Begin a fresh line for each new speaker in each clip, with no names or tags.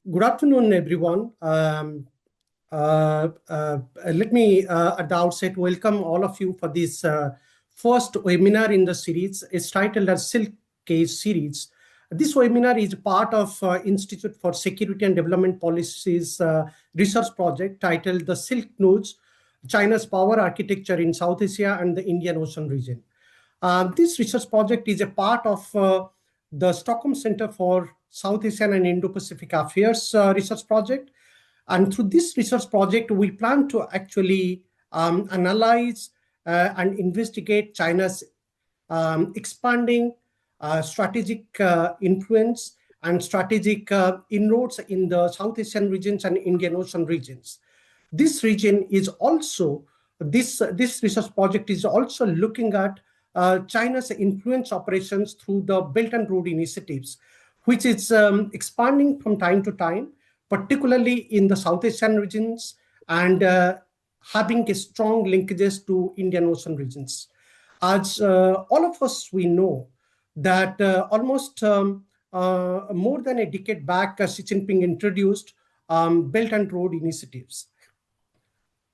Good afternoon, everyone. Let me, at the outset, welcome all of you for this first webinar in the series. It's titled as Silk Case Series. This webinar is part of Institute for Security and Development Policies research project titled The Silk Nodes, China's Power Architecture in South Asia and the Indian Ocean region. This research project is a part of the Stockholm Center for South Asian and Indo-Pacific Affairs research project. And through this research project, we plan to actually analyze and investigate China's expanding strategic influence and strategic inroads in the South Asian regions and Indian Ocean regions. This region is also, this research project is also looking at China's influence operations through the Belt and Road initiatives, which is expanding from time to time, particularly in the South Asian regions and having a strong linkages to Indian Ocean regions. As all of us, we know that almost more than a decade back, Xi Jinping introduced Belt and Road initiatives.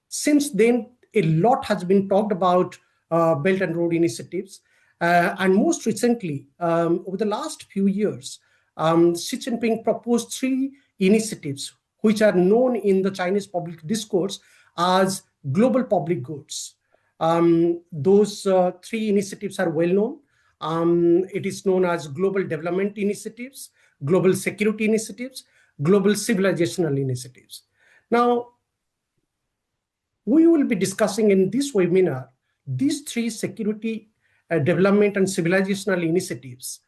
Since then, a lot has been talked about Belt and Road initiatives. And most recently, over the last few years, Xi Jinping proposed 3 initiatives, which are known in the Chinese public discourse as global public goods. Those 3 initiatives are well known. It is known as global development initiatives, global security initiatives, global civilizational initiatives. Now, we will be discussing in this webinar these 3 security, development, and civilizational initiatives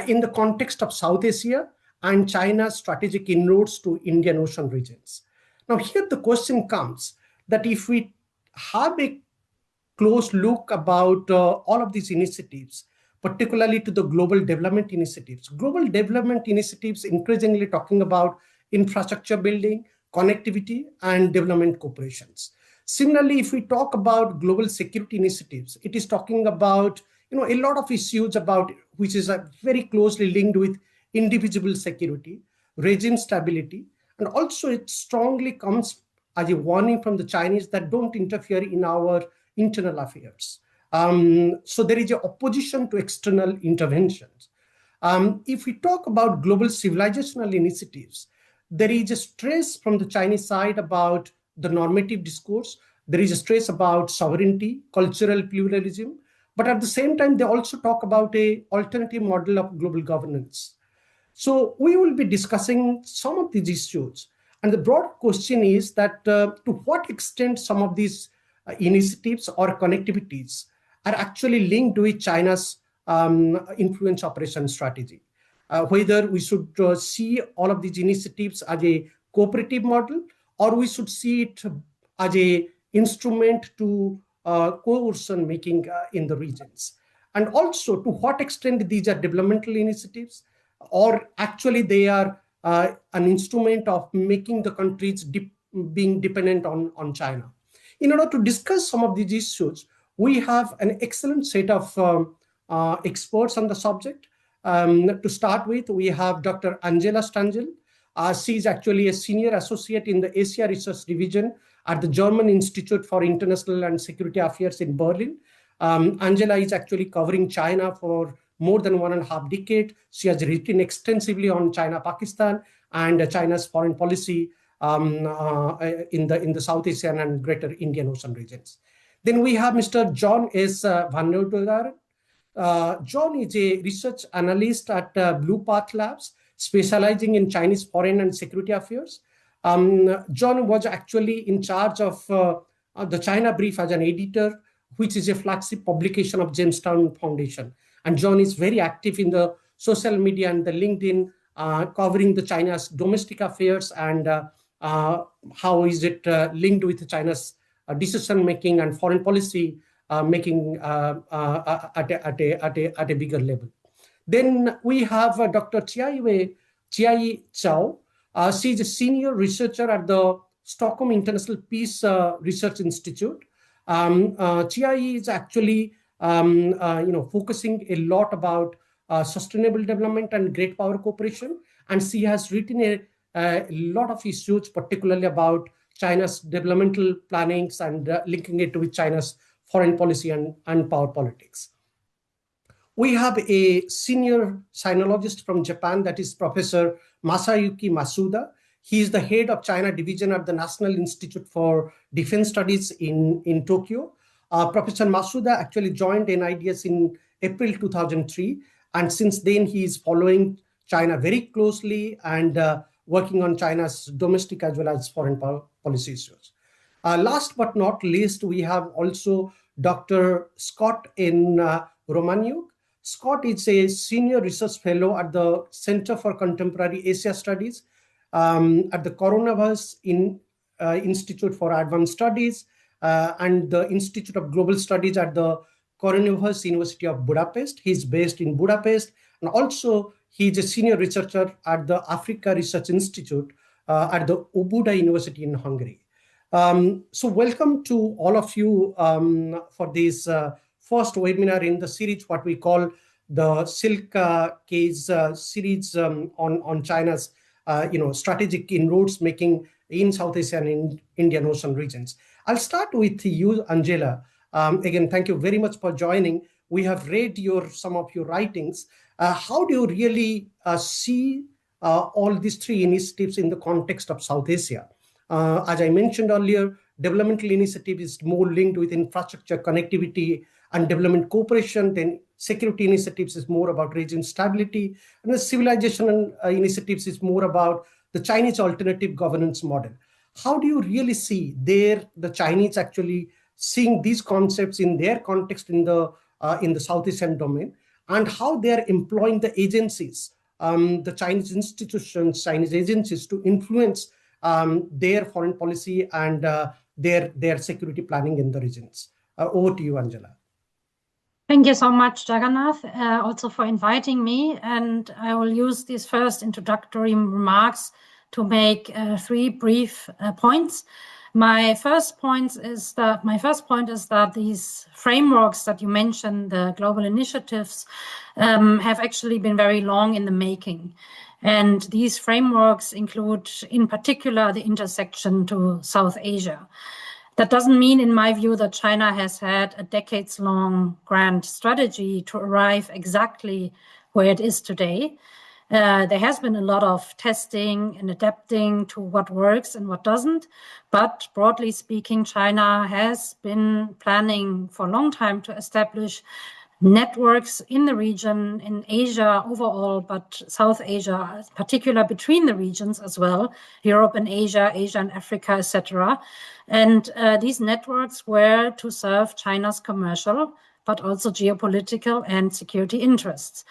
in the context of South Asia and China's strategic inroads to Indian Ocean regions. Now, here the question comes that if we have a close look about all of these initiatives, particularly to the global development initiatives increasingly talking about infrastructure building, connectivity, and development cooperations. Similarly, if we talk about global security initiatives, it is talking about a lot of issues about which is very closely linked with indivisible security, regime stability, and also it strongly comes as a warning from the Chinese that don't interfere in our internal affairs. So there is an opposition to external interventions. If we talk about global civilizational initiatives, there is a stress from the Chinese side about the normative discourse. There is a stress about sovereignty, cultural pluralism, but at the same time, they also talk about an alternative model of global governance. So we will be discussing some of these issues. And the broad question is that to what extent some of these initiatives or connectivities are actually linked with China's influence operation strategy. Whether we should see all of these initiatives as a cooperative model, or we should see it as an instrument to coercion making in the regions. And also to what extent these are developmental initiatives, or actually they are an instrument of making the countries being dependent on China. In order to discuss some of these issues, we have an excellent set of experts on the subject. To start with, we have Dr. Angela Stangl. She is actually a senior associate in the Asia Research Division at the German Institute for International and Security Affairs in Berlin. Angela is actually covering China for more than 1.5 decades. She has written extensively on China, Pakistan, and China's foreign policy in the South Asian and Greater Indian Ocean regions. Then we have Mr. John S. Van Noorderen. John is a research analyst at Blue Path Labs, specializing in Chinese foreign and security affairs. John was actually in charge of the China Brief as an editor, which is a flagship publication of Jamestown Foundation. And John is very active in the social media and the LinkedIn, covering the China's domestic affairs and how is it linked with China's decision-making and foreign policy making at a bigger level. Then we have Dr. Chiayi Zhao. She is a senior researcher at the Stockholm International Peace Research Institute. Chiayi is actually focusing a lot about sustainable development and great power cooperation, and she has written a lot of issues, particularly about China's developmental plannings and linking it with China's foreign policy and power politics. We have a senior sinologist from Japan, that is Professor Masayuki Masuda. He is the head of China division at the National Institute for Defense Studies in Tokyo. Professor Masuda actually joined NIDS in April 2003, and since then he is following China very closely and working on China's domestic as well as foreign policy issues. Last but not least, we have also Dr. Scott in Romaniuk. Scott is a senior research fellow at the Center for Contemporary Asia Studies at the Coronavirus Institute for Advanced Studies and the Institute of Global Studies at the Coronavirus University of Budapest. He's based in Budapest, and also he's a senior researcher at the Africa Research Institute at the Óbuda University in Hungary. So welcome to all of you for this first webinar in the series, what we call the Silk Case series on China's strategic inroads making in South Asia and in Indian Ocean regions. I'll start with you, Angela. Again, thank you very much for joining. We have read some of your writings. How do you really see all these three initiatives in the context of South Asia? As I mentioned earlier, developmental initiative is more linked with infrastructure, connectivity, and development cooperation. Then security initiatives is more about region stability. And the civilization initiatives is more about the Chinese alternative governance model. How do you really see the Chinese actually seeing these concepts in their context in the South Asian domain, and how they are employing the agencies, the Chinese institutions, Chinese agencies to influence their foreign policy and their security planning in the regions? Over to you, Angela.
Thank you so much, Jagannath, also for inviting me. And I will use these first introductory remarks to make three brief points. My first point is that these frameworks that you mentioned, the global initiatives, have actually been very long in the making. And these frameworks include, in particular, the intersection to South Asia. That doesn't mean, in my view, that China has had a decades-long grand strategy to arrive exactly where it is today. There has been a lot of testing and adapting to what works and what doesn't. But broadly speaking, China has been planning for a long time to establish networks in the region, in Asia overall, but South Asia, particularly between the regions as well, Europe and Asia, Asia and Africa, etc. And these networks were to serve China's commercial, but also geopolitical and security interests.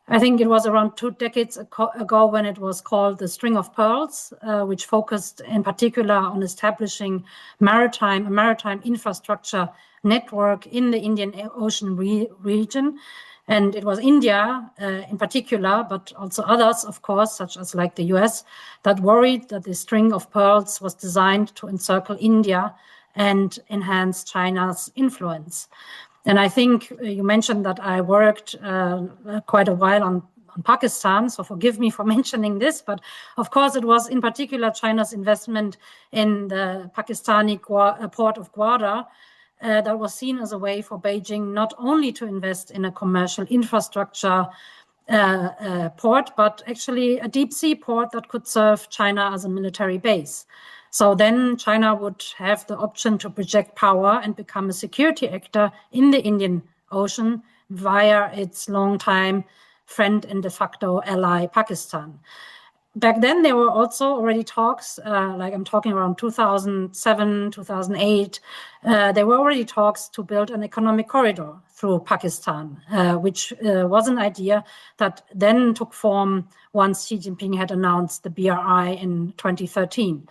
I think it was around 2 decades ago when it was called the String of Pearls, which focused in particular on establishing a maritime infrastructure network in the Indian Ocean region. And it was India in particular, but also others, of course, such as like the US, that worried that the String of Pearls was designed to encircle India and enhance China's influence. And I think you mentioned that I worked quite a while on Pakistan, so forgive me for mentioning this, but of course it was in particular China's investment in the Pakistani port of Gwadar that was seen as a way for Beijing not only to invest in a commercial infrastructure port, but actually a deep sea port that could serve China as a military base. So then China would have the option to project power and become a security actor in the Indian Ocean via its longtime friend and de facto ally, Pakistan. Back then, there were also already talks, like I'm talking around 2007, 2008, there were already talks to build an economic corridor through Pakistan, which was an idea that then took form once Xi Jinping had announced the BRI in 2013.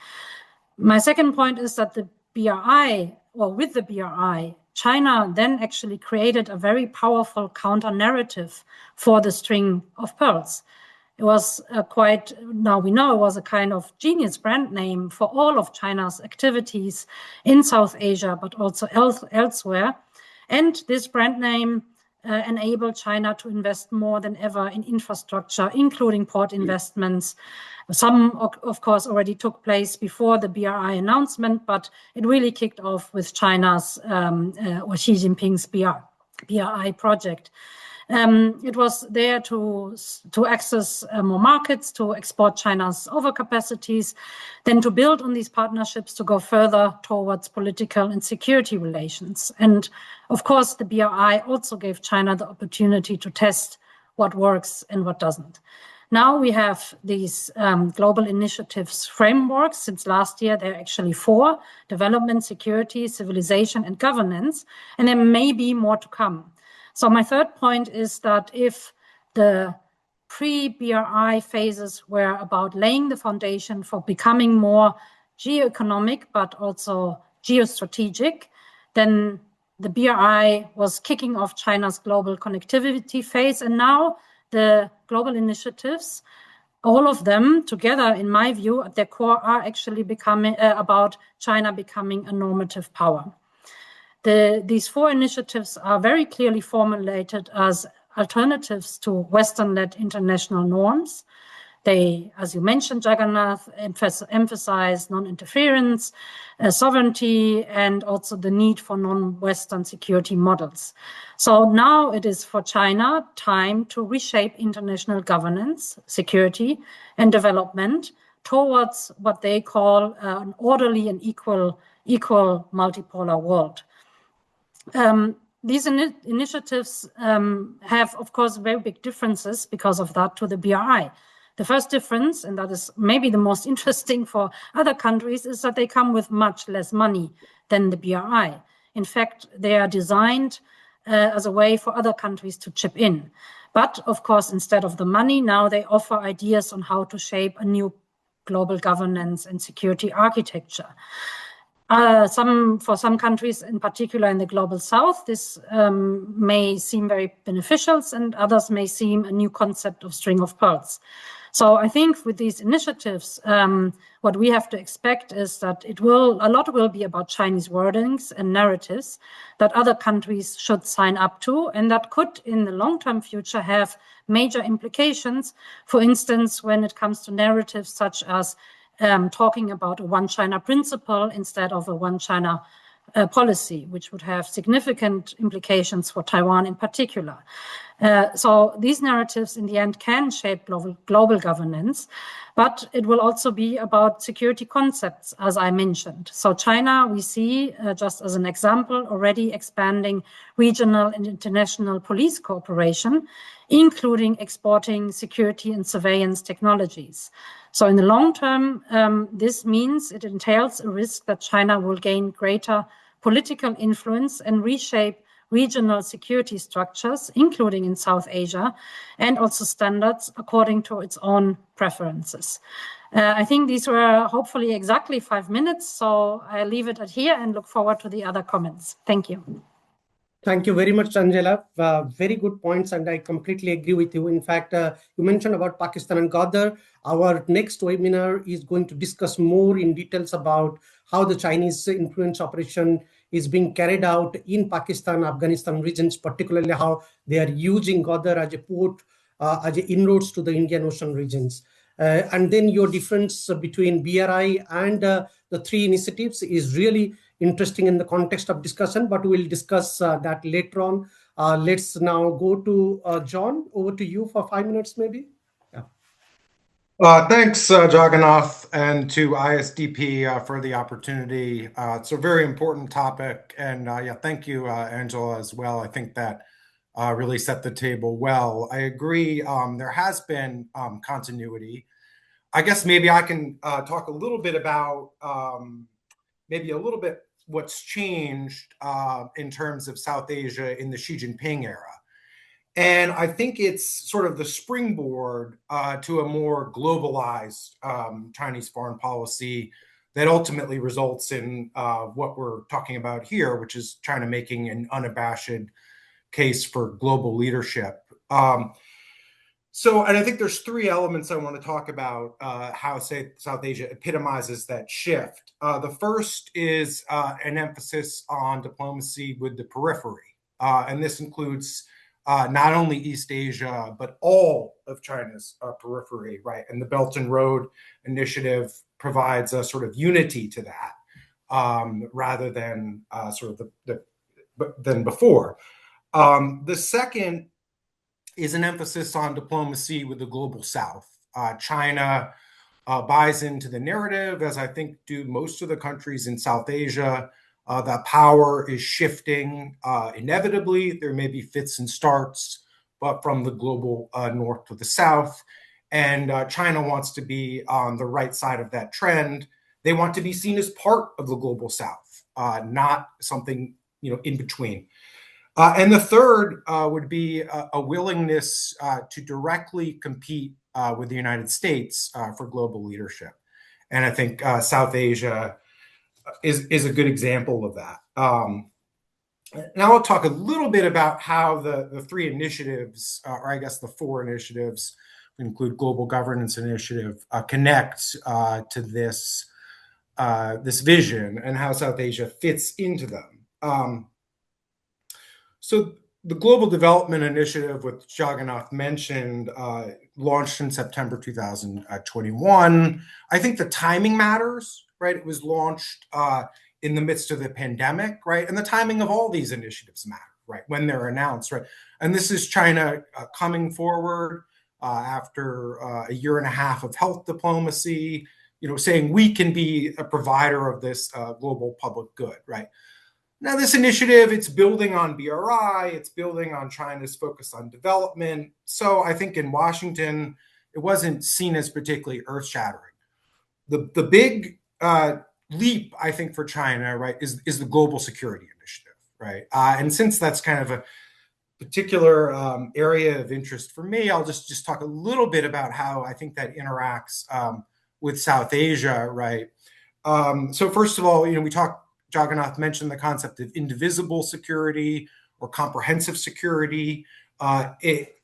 My second point is that the BRI, or with the BRI, China then actually created a very powerful counter-narrative for the String of Pearls. It was now we know it was a kind of genius brand name for all of China's activities in South Asia, but also elsewhere. And this brand name enable China to invest more than ever in infrastructure, including port investments. Some, of course, already took place before the BRI announcement, but it really kicked off with China's or Xi Jinping's BRI project. It was there to access more markets, to export China's overcapacities, then to build on these partnerships to go further towards political and security relations. And of course, the BRI also gave China the opportunity to test what works and what doesn't. Now we have these global initiatives frameworks. Since last year, there are actually 4: development, security, civilization, and governance. And there may be more to come. So my third point is that if the pre-BRI phases were about laying the foundation for becoming more geoeconomic, but also geostrategic, then the BRI was kicking off China's global connectivity phase. And now the global initiatives, all of them together, in my view, at their core are actually becoming about China becoming a normative power. These 4 initiatives are very clearly formulated as alternatives to Western-led international norms. They, as you mentioned, Jagannath, emphasize non-interference, sovereignty, and also the need for non-Western security models. So now it is for China time to reshape international governance, security, and development towards what they call an orderly and equal multipolar world. These initiatives have, of course, very big differences because of that to the BRI. The first difference, and that is maybe the most interesting for other countries, is that they come with much less money than the BRI. In fact, they are designed as a way for other countries to chip in. But, of course, instead of the money, now they offer ideas on how to shape a new global governance and security architecture. For some countries, in particular in the global south, this may seem very beneficial, and others may seem a new concept of string of pearls. So I think with these initiatives, what we have to expect is that a lot will be about Chinese wordings and narratives that other countries should sign up to, and that could, in the long-term future, have major implications. For instance, when it comes to narratives such as talking about a one China principle instead of a one China policy, which would have significant implications for Taiwan in particular. So these narratives in the end can shape global governance, but it will also be about security concepts, as I mentioned. So China, we see, just as an example, already expanding regional and international police cooperation, including exporting security and surveillance technologies. So in the long term, this means it entails a risk that China will gain greater political influence and reshape regional security structures, including in South Asia, and also standards according to its own preferences. I think these were hopefully exactly 5 minutes, so I leave it at here and look forward to the other comments. Thank you.
Thank you very much, Angela. Very good points, and I completely agree with you. In fact, you mentioned about Pakistan and Ghadir. Our next webinar is going to discuss more in details about how the Chinese influence operation is being carried out in Pakistan, Afghanistan regions, particularly how they are using Ghadir as a port, as an inroads to the Indian Ocean regions. And then your difference between BRI and the 3 initiatives is really interesting in the context of discussion, but we'll discuss that later on. Let's now go to John. Over to you for 5 minutes, maybe.
Yeah. Thanks, Jagannath, and to ISDP for the opportunity. It's a very important topic, and yeah, thank you, Angela, as well. I think that really set the table well. I agree. There has been continuity. I guess maybe I can talk a little bit about what's changed in terms of South Asia in the Xi Jinping era. And I think it's sort of the springboard to a more globalized Chinese foreign policy that ultimately results in what we're talking about here, which is China making an unabashed case for global leadership. And I think there's 3 elements I want to talk about how South Asia epitomizes that shift. The first is an emphasis on diplomacy with the periphery. And this includes not only East Asia, but all of China's periphery, right? And the Belt and Road Initiative provides a sort of unity to that, rather than sort of than before. The second is an emphasis on diplomacy with the global South. China buys into the narrative, as I think do most of the countries in South Asia, that power is shifting inevitably. There may be fits and starts, but from the global north to the south. And China wants to be on the right side of that trend. They want to be seen as part of the global south, not something in between. And the third would be a willingness to directly compete with the United States for global leadership. And I think South Asia is a good example of that. Now I'll talk a little bit about how the three initiatives, or I guess the four initiatives, we include Global Governance Initiative, connect to this vision and how South Asia fits into them. So the Global Development Initiative, which Jagannath mentioned, launched in September 2021. I think the timing matters, right? It was launched in the midst of the pandemic, right? And the timing of all these initiatives matter, right? When they're announced, right? And this is China coming forward after a year and a half of health diplomacy, saying we can be a provider of this global public good, right? Now, this initiative, it's building on BRI, it's building on China's focus on development. So I think in Washington, it wasn't seen as particularly earth-shattering. The big leap, I think, for China, right, is the Global Security Initiative, right? And since that's kind of a particular area of interest for me, I'll just talk a little bit about how I think that interacts with South Asia, right? So first of all, Jagannath mentioned the concept of indivisible security or comprehensive security. It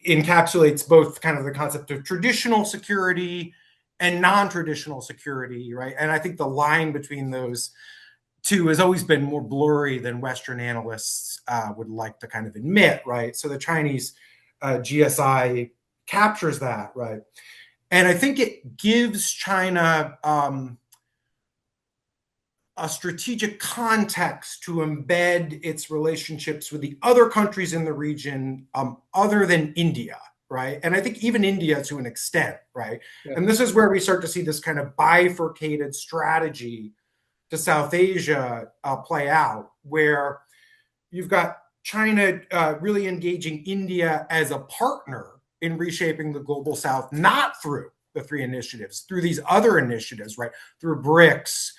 encapsulates both kind of the concept of traditional security and non-traditional security, right? And I think the line between those two has always been more blurry than Western analysts would like to kind of admit, right? So the Chinese GSI captures that, right? And I think it gives China a strategic context to embed its relationships with the other countries in the region other than India, right? And I think even India to an extent, right? Yeah. And this is where we start to see this kind of bifurcated strategy to South Asia play out, where you've got China really engaging India as a partner in reshaping the global South, not through the three initiatives, through these other initiatives, right? Through BRICS,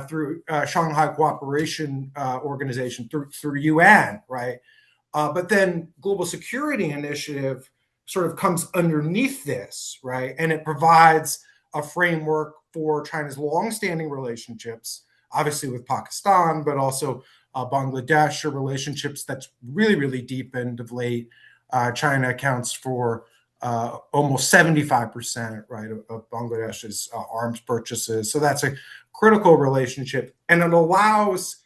through Shanghai Cooperation Organization, through UN, right? But then Global Security Initiative sort of comes underneath this, right? And it provides a framework for China's longstanding relationships, obviously with Pakistan, but also Bangladesh, or relationships that's really, really deepened of late. China accounts for almost 75%, right, of Bangladesh's arms purchases. So that's a critical relationship, and it allows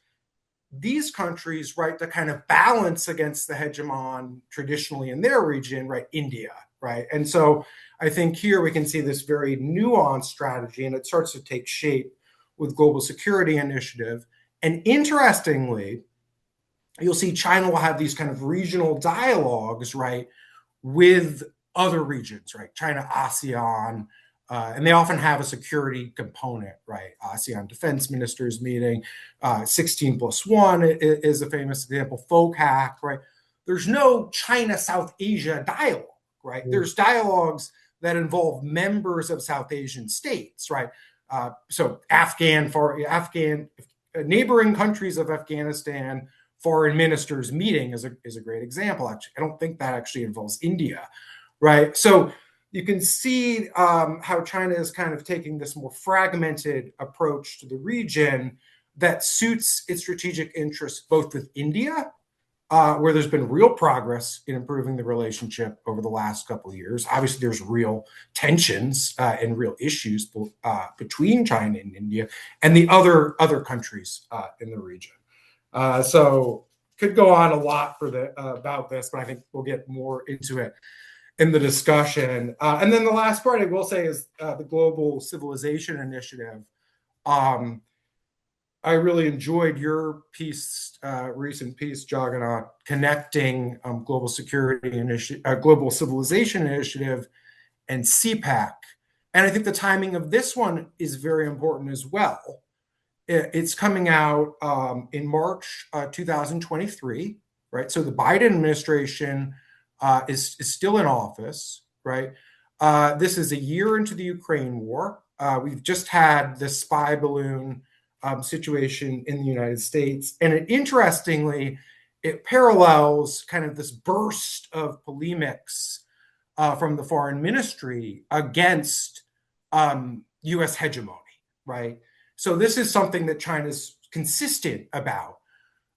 these countries, right, to kind of balance against the hegemon traditionally in their region, right, India, right? And so I think here we can see this very nuanced strategy, and it starts to take shape with Global Security Initiative. And interestingly, you'll see China will have these kind of regional dialogues, right, with other regions, right? China, ASEAN, and they often have a security component, right? ASEAN defense ministers meeting, 16+1 is a famous example, FOCAC, right? There's no China-South Asia dialogue, right? Mm-hmm. There's dialogues that involve members of South Asian states, right? So neighboring countries of Afghanistan, foreign ministers meeting is a great example. Actually, I don't think that actually involves India, right? So you can see how China is kind of taking this more fragmented approach to the region that suits its strategic interests, both with India, where there's been real progress in improving the relationship over the last couple of years. Obviously, there's real tensions and real issues between China and India and the other countries in the region. So could go on a lot about this, but I think we'll get more into it in the discussion. And then the last part I will say is the Global Civilization Initiative. I really enjoyed your piece, recent piece, Jagannath, connecting Global Civilization Initiative and CPAC. And I think the timing of this one is very important as well. It's coming out in March 2023, right? So the Biden administration is still in office, right? This is a year into the Ukraine war. We've just had the spy balloon situation in the United States. And interestingly, it parallels kind of this burst of polemics from the foreign ministry against US hegemony, right? So this is something that China's consistent about.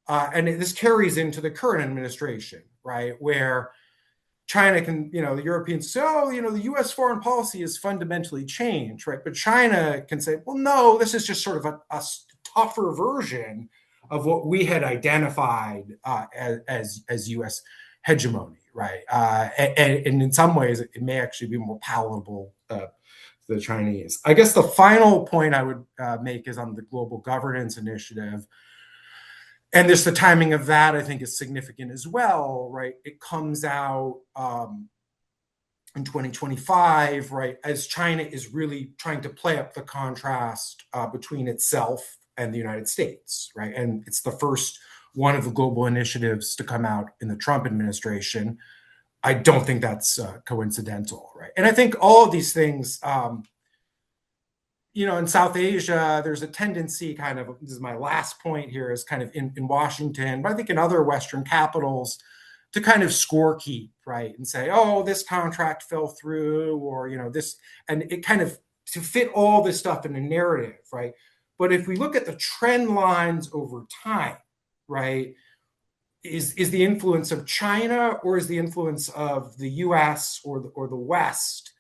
And this carries into the current administration, right? Where China can, the Europeans say, oh, the US foreign policy has fundamentally changed, right? But China can say, well, no, this is just sort of a tougher version of what we had identified as US hegemony, right? And in some ways, it may actually be more palatable to the Chinese. I guess the final point I would make is on the Global Governance Initiative. And just the timing of that, I think, is significant as well, right? It comes out in 2025, right, as China is really trying to play up the contrast between itself and the United States, right? And it's the first one of the global initiatives to come out in the Trump administration. I don't think that's coincidental, right? And I think all of these things, in South Asia, there's a tendency this is my last point here, is kind of in Washington, but I think in other Western capitals, to kind of score keep, right? And say, oh, this contract fell through, or, this, and it kind of to fit all this stuff in a narrative, right? But if we look at the trend lines over time, right, is the influence of China or is the influence of the US or the West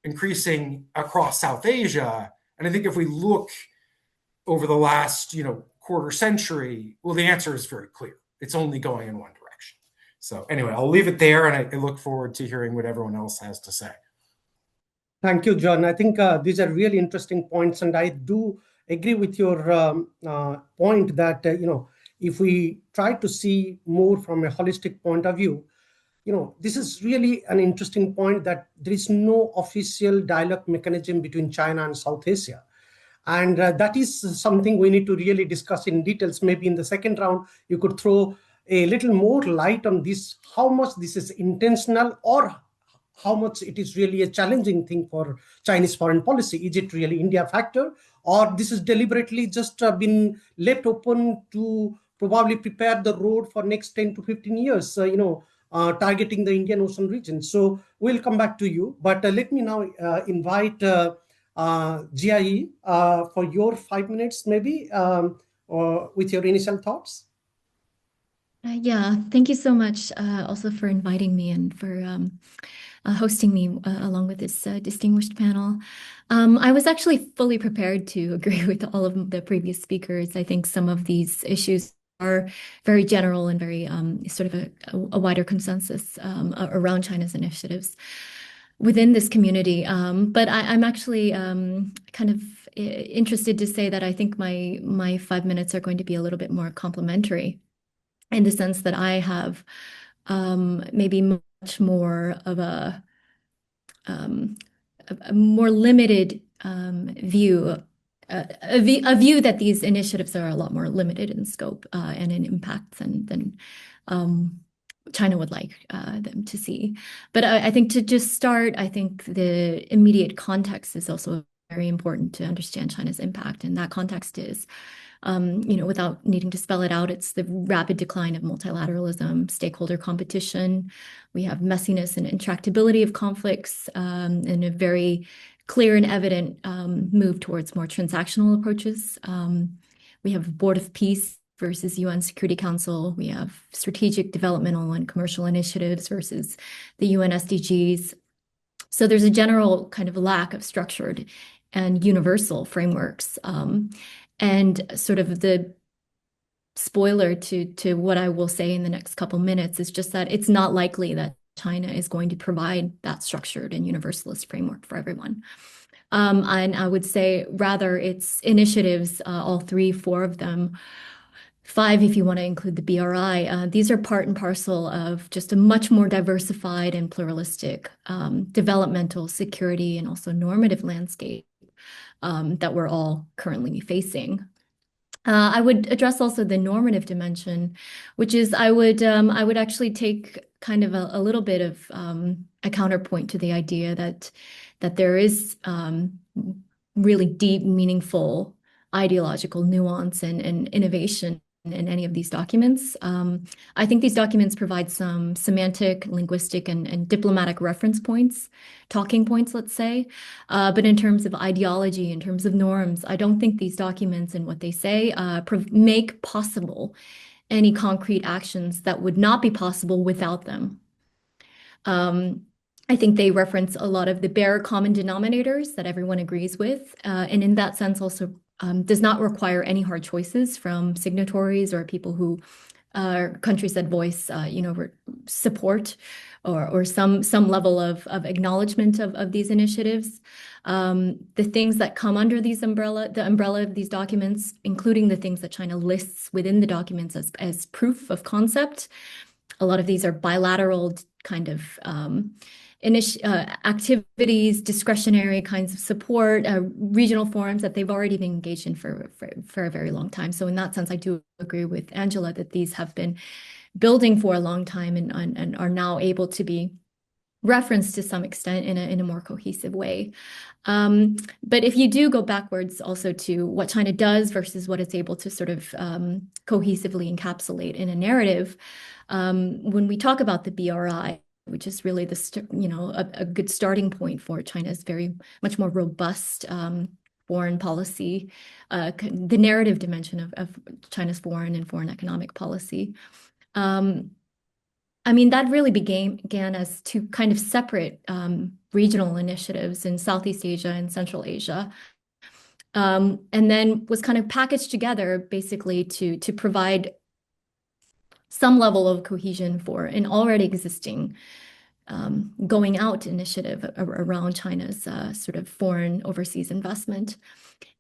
increasing across South Asia? And I think if we look over the last, quarter century, well, the answer is very clear. It's only going in one direction. So anyway, I'll leave it there, and I look forward to hearing what everyone else has to say.
Thank you, John. I think these are really interesting points, and I do agree with your point that, if we try to see more from a holistic point of view, this is really an interesting point that there is no official dialogue mechanism between China and South Asia. And that is something we need to really discuss in details. Maybe in the second round, you could throw a little more light on this, how much this is intentional or how much it is really a challenging thing for Chinese foreign policy. Is it really India factor, or this is deliberately just been left open to probably prepare the road for next 10 to 15 years, targeting the Indian Ocean region? So we'll come back to you, but let me now invite Jia for your 5 minutes, maybe, with your initial thoughts.
Yeah, thank you so much also for inviting me and for hosting me along with this distinguished panel. I was actually fully prepared to agree with all of the previous speakers. I think some of these issues are very general and very sort of a wider consensus around China's initiatives within this community. But I'm actually kind of interested to say that I think my 5 minutes are going to be a little bit more complimentary, in the sense that I have maybe much more of a more limited view, a view that these initiatives are a lot more limited in scope and in impact than China would like them to see. But I think to just start, I think the immediate context is also very important to understand China's impact. And that context is, without needing to spell it out, it's the rapid decline of multilateralism, stakeholder competition. We have messiness and intractability of conflicts, and a very clear and evident move towards more transactional approaches. We have Board of Peace versus UN Security Council. We have strategic developmental and commercial initiatives versus the UN SDGs. So there's a general kind of lack of structured and universal frameworks. And sort of the spoiler to what I will say in the next couple minutes is just that it's not likely that China is going to provide that structured and universalist framework for everyone. And I would say rather it's initiatives, all three, four of them, five if you want to include the BRI. These are part and parcel of just a much more diversified and pluralistic developmental, security, and also normative landscape that we're all currently facing. I would address also the normative dimension, which is I would actually take kind of a little bit of a counterpoint to the idea that there is really deep, meaningful ideological nuance and innovation in any of these documents. I think these documents provide some semantic, linguistic, and diplomatic reference points, talking points, let's say. But in terms of ideology, in terms of norms, I don't think these documents and what they say make possible any concrete actions that would not be possible without them. I think they reference a lot of the bare common denominators that everyone agrees with, and in that sense also does not require any hard choices from signatories or people who countries that voice support or some level of acknowledgement of these initiatives. The things that come under the umbrella of these documents, including the things that China lists within the documents as proof of concept. A lot of these are bilateral kind of activities, discretionary kinds of support, regional forums that they've already been engaged in for a very long time. So in that sense, I do agree with Angela that these have been building for a long time and are now able to be referenced to some extent in a more cohesive way. But if you do go backwards also to what China does versus what it's able to sort of cohesively encapsulate in a narrative, when we talk about the BRI, which is really a good starting point for China's very much more robust foreign policy, the narrative dimension of China's foreign economic policy. I mean, that really began as two kind of separate regional initiatives in Southeast Asia and Central Asia, and then was kind of packaged together basically to provide some level of cohesion for an already existing going out initiative around China's sort of foreign overseas investment.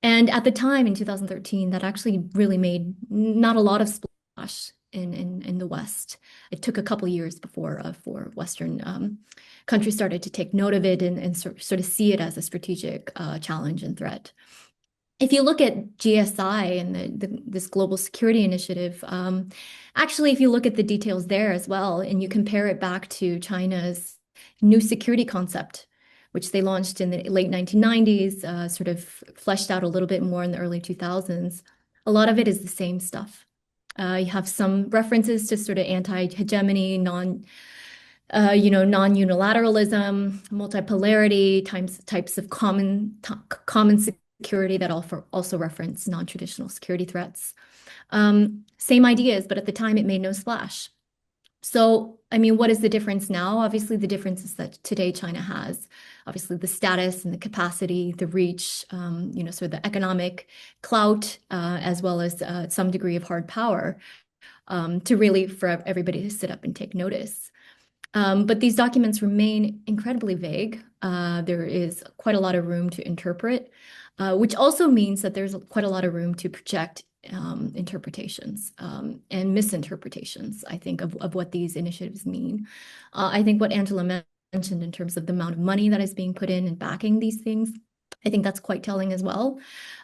And at the time in 2013, that actually really made not a lot of splash in the West. It took a couple of years before for Western countries started to take note of it and sort of see it as a strategic challenge and threat. If you look at GSI and this global security initiative, actually, if you look at the details there as well, and you compare it back to China's new security concept, which they launched in the late 1990s, sort of fleshed out a little bit more in the early 2000s, a lot of it is the same stuff. You have some references to sort of anti-hegemony, non-unilateralism, multipolarity, types of common security that also reference non-traditional security threats. Same ideas, but at the time it made no splash. So, I mean, what is the difference now? Obviously, the difference is that today China has obviously the status and the capacity, the reach, sort of the economic clout, as well as some degree of hard power to really for everybody to sit up and take notice. But these documents remain incredibly vague. There is quite a lot of room to interpret, which also means that there's quite a lot of room to project interpretations and misinterpretations, I think, of what these initiatives mean. I think what Angela mentioned in terms of the amount of money that is being put in and backing these things, I think that's quite telling as well.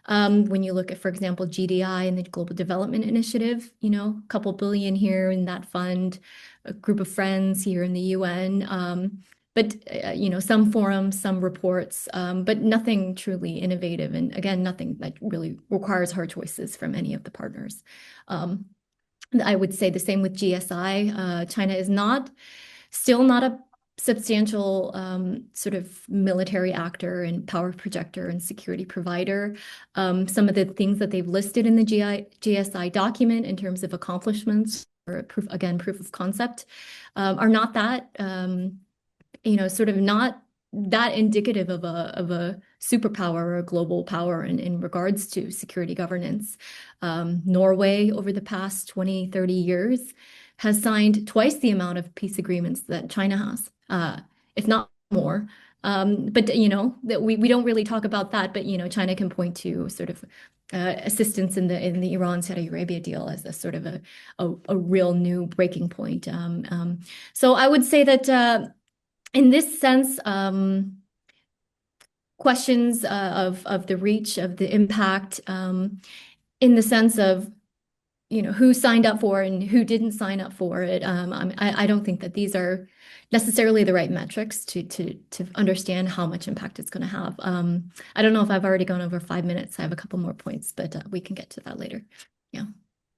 When you look at, for example, GDI and the Global Development Initiative, a couple billion here in that fund, a group of friends here in the UN, but some forums, some reports, but nothing truly innovative, and again, nothing that really requires hard choices from any of the partners. I would say the same with GSI. China is still not a substantial sort of military actor and power projector and security provider. Some of the things that they've listed in the GSI document in terms of accomplishments or proof of concept are not that, sort of not that indicative of a superpower or a global power in regards to security governance. Norway, over the past 20, 30 years, has signed twice the amount of peace agreements that China has, if not more. But that we don't really talk about that. But China can point to sort of assistance in the Iran-Saudi Arabia deal as a sort of a real new breaking point. So I would say that in this sense, questions of the reach, of the impact, in the sense of who signed up for and who didn't sign up for it. I don't think that these are necessarily the right metrics to understand how much impact it's going to have. I don't know if I've already gone over 5 minutes. I have a couple more points, but we can get to that later. Yeah.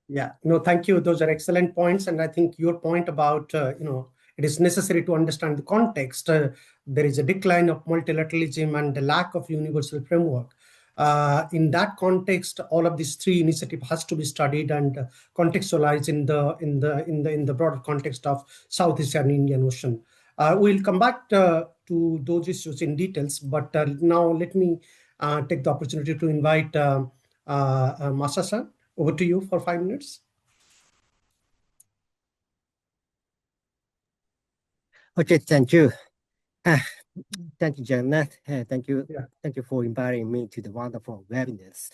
Yeah, no, thank you. Those are excellent points. And I think your point about, it is necessary to understand the context. There is a decline of multilateralism and the lack of universal framework. In that context, all of these three initiatives has to be studied and contextualized in the broader context of Southeast and Indian Ocean. We'll come back to those issues in details, but now let me take the opportunity to invite Masa-san. Over to you for 5 minutes.
Okay, thank you. Thank you, Jagannath. Thank you for inviting me to the wonderful webinars.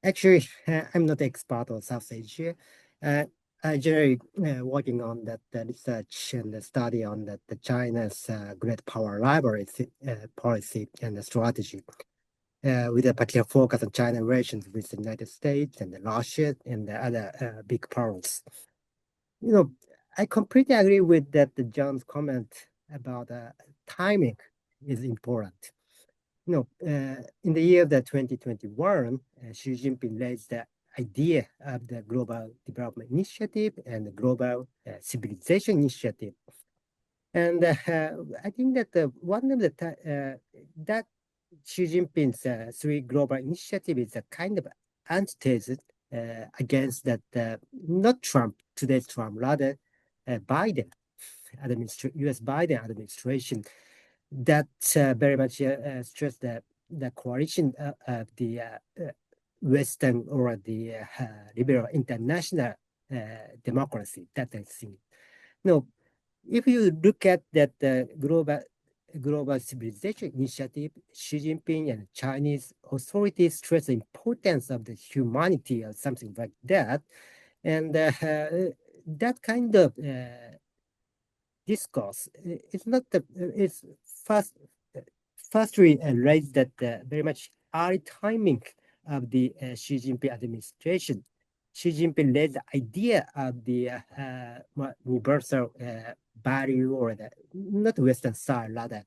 Actually, I'm not an expert on South Asia. I generally working on that research and the study on the China's great power rivalry policy and the strategy, with a particular focus on China relations with the United States and Russia and the other big powers. I completely agree with that John's comment about timing is important. In the year of 2021, Xi Jinping raised the idea of the Global Development Initiative and the Global Civilization Initiative. And I think that one of that Xi Jinping's three global initiative is a kind of antithesis against that, not Trump, today's Trump, rather Biden U.S. Biden administration that very much stressed the coalition of the Western or the liberal international democracy. That I think. If you look at that global civilization initiative, Xi Jinping and Chinese authorities stress the importance of the humanity or something like that, and that kind of discourse it's firstly raised that very much early timing of the Xi Jinping administration. Xi Jinping led the idea of the universal value, or the not Western style, rather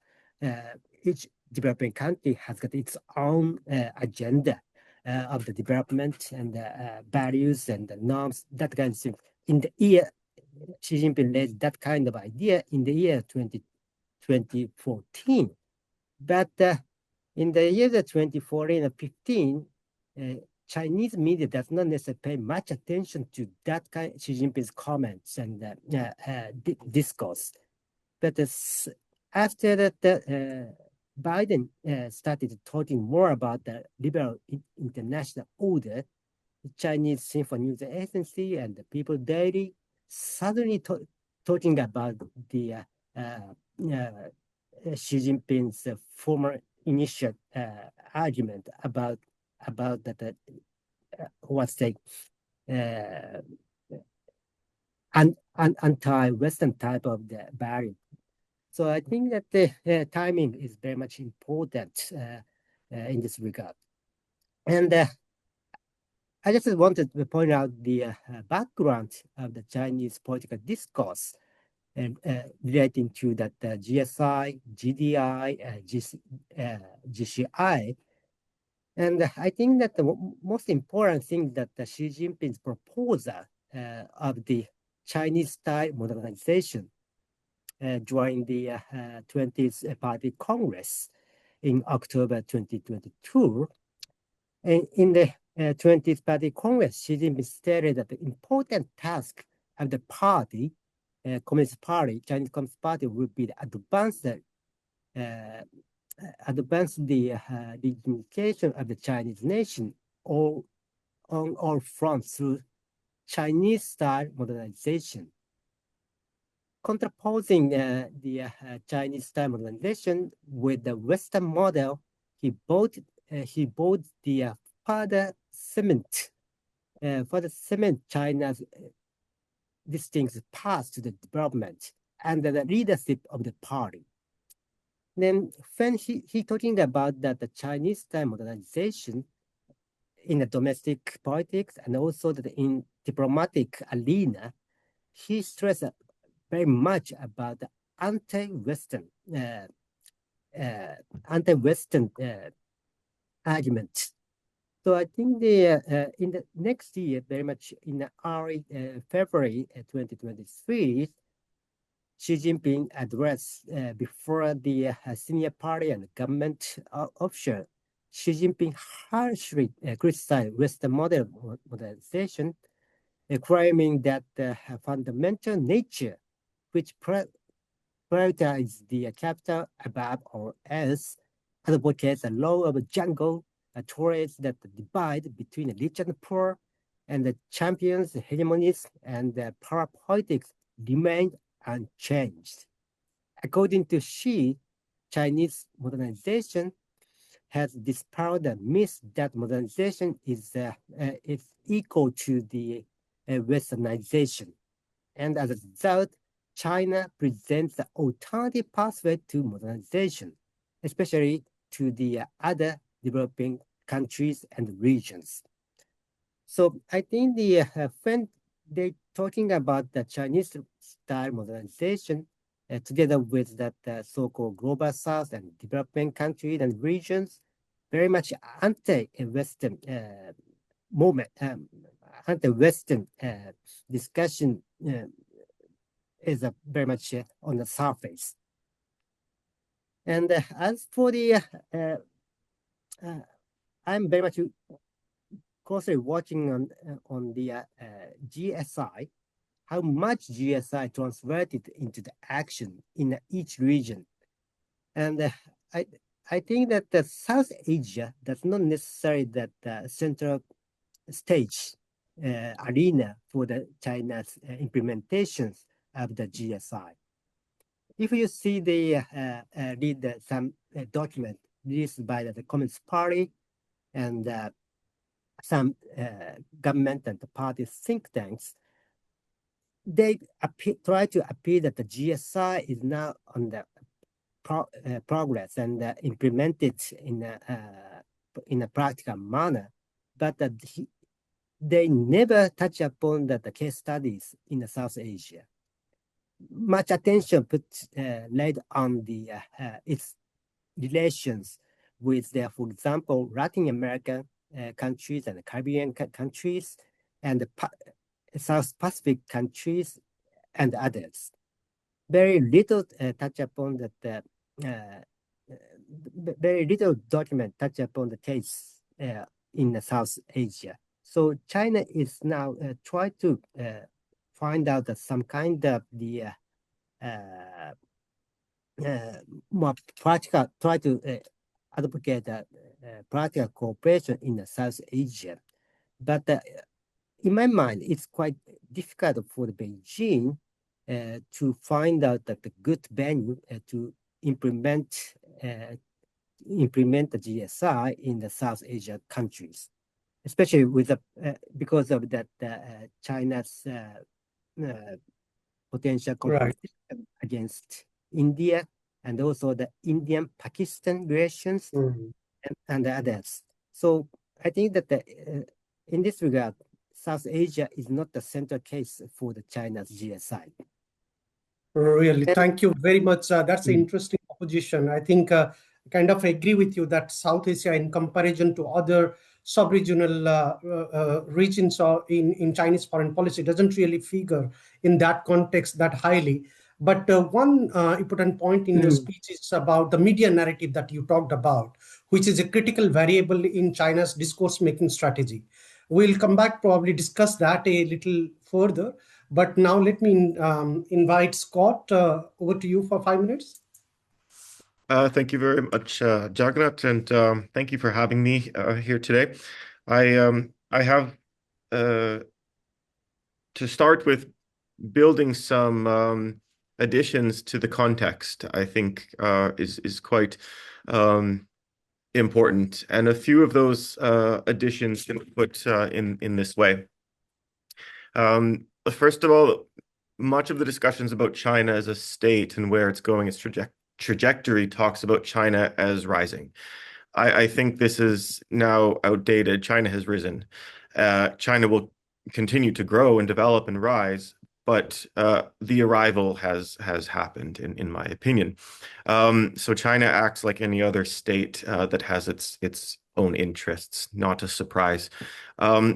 each developing country has got its own agenda of the development and the values and the norms, that kind of thing. In the year Xi Jinping led that kind of idea in the year 2014. But in the years 2014 and 15, Chinese media does not necessarily pay much attention to that kind of Xi Jinping's comments and discourse. But after that, Biden started talking more about the liberal international order, the Chinese Xinhua News Agency and the People Daily suddenly talking about the Xi Jinping's former initial argument about that what's the anti-Western type of the value. So I think that the timing is very much important in this regard. And I just wanted to point out the background of the Chinese political discourse relating to that GSI, GDI, GCI. And I think that the most important thing that Xi Jinping's proposal of the Chinese style modernization during the 20th Party Congress in October 2022. And in the 20th Party Congress, Xi Jinping stated that the important task of the party, Communist Party, Chinese Communist Party, would be to advance the advance the dignification of the Chinese nation on all fronts through Chinese-style modernization. Contraposing the Chinese-style modernization with the Western model, he bought the further cement China's distinct path to the development and the leadership of the party. Then when he talking about that the Chinese-style modernization in the domestic politics and also that in diplomatic arena, he stressed very much about the anti-Western argument. So I think in the next year, very much in the early February 2023, Xi Jinping addressed before the senior party and government official. Xi Jinping harshly criticized Western modernization, claiming that the fundamental nature, which prioritizes the capital above all else, advocates a law of jungle, towards that divide between the rich and the poor, and the champions hegemonies and the power politics remained unchanged. According to Xi, Chinese modernization has dispelled the myth that modernization is equal to the westernization. And as a result, China presents the alternative pathway to modernization, especially to the other developing countries and regions. So I think when they're talking about the Chinese style modernization, together with that so-called global south and developing countries and regions, very much anti-Western movement, anti-Western discussion is very much on the surface. And as for the, I'm very much closely watching on the GSI, how much GSI translated into the action in each region. And I think that the South Asia does not necessarily that central stage arena for the China's implementations of the GSI. If you see the read some document released by the Communist Party and some government and the party think tanks, they try to appear that the GSI is now on the progress and implemented in a practical manner, but they never touch upon the case studies in South Asia. Much attention laid on the its relations with for example, Latin American countries and Caribbean countries and South Pacific countries and others. Very little touch upon that. Very little document touch upon the case in South Asia. So China is now trying to find out some kind of the more practical, try to advocate practical cooperation in South Asia. But in my mind, it's quite difficult for Beijing to find out that the good venue to implement the GSI in the South Asia countries, especially with the because of that China's potential competition against India and also the Indian-Pakistan relations and others. So I think that in this regard, South Asia is not the central case for the China's GSI.
Really, thank you very much. That's an interesting proposition. I think I kind of agree with you that South Asia, in comparison to other sub-regional regions in Chinese foreign policy, doesn't really figure in that context that highly. But one important point in your speech is about the media narrative that you talked about, which is a critical variable in China's discourse-making strategy. We'll come back, probably discuss that a little further. But now let me invite Scott over to you for 5 minutes.
Thank you very much, Jagannath, and thank you for having me here today. I have to start with building some additions to the context. I think is quite important, and a few of those additions can be put in this way. First of all, much of the discussions about China as a state and where it's going, its trajectory talks about China as rising. I think this is now outdated. China has risen. China will continue to grow and develop and rise, but the arrival has happened, in my opinion. So China acts like any other state that has its own interests, not a surprise.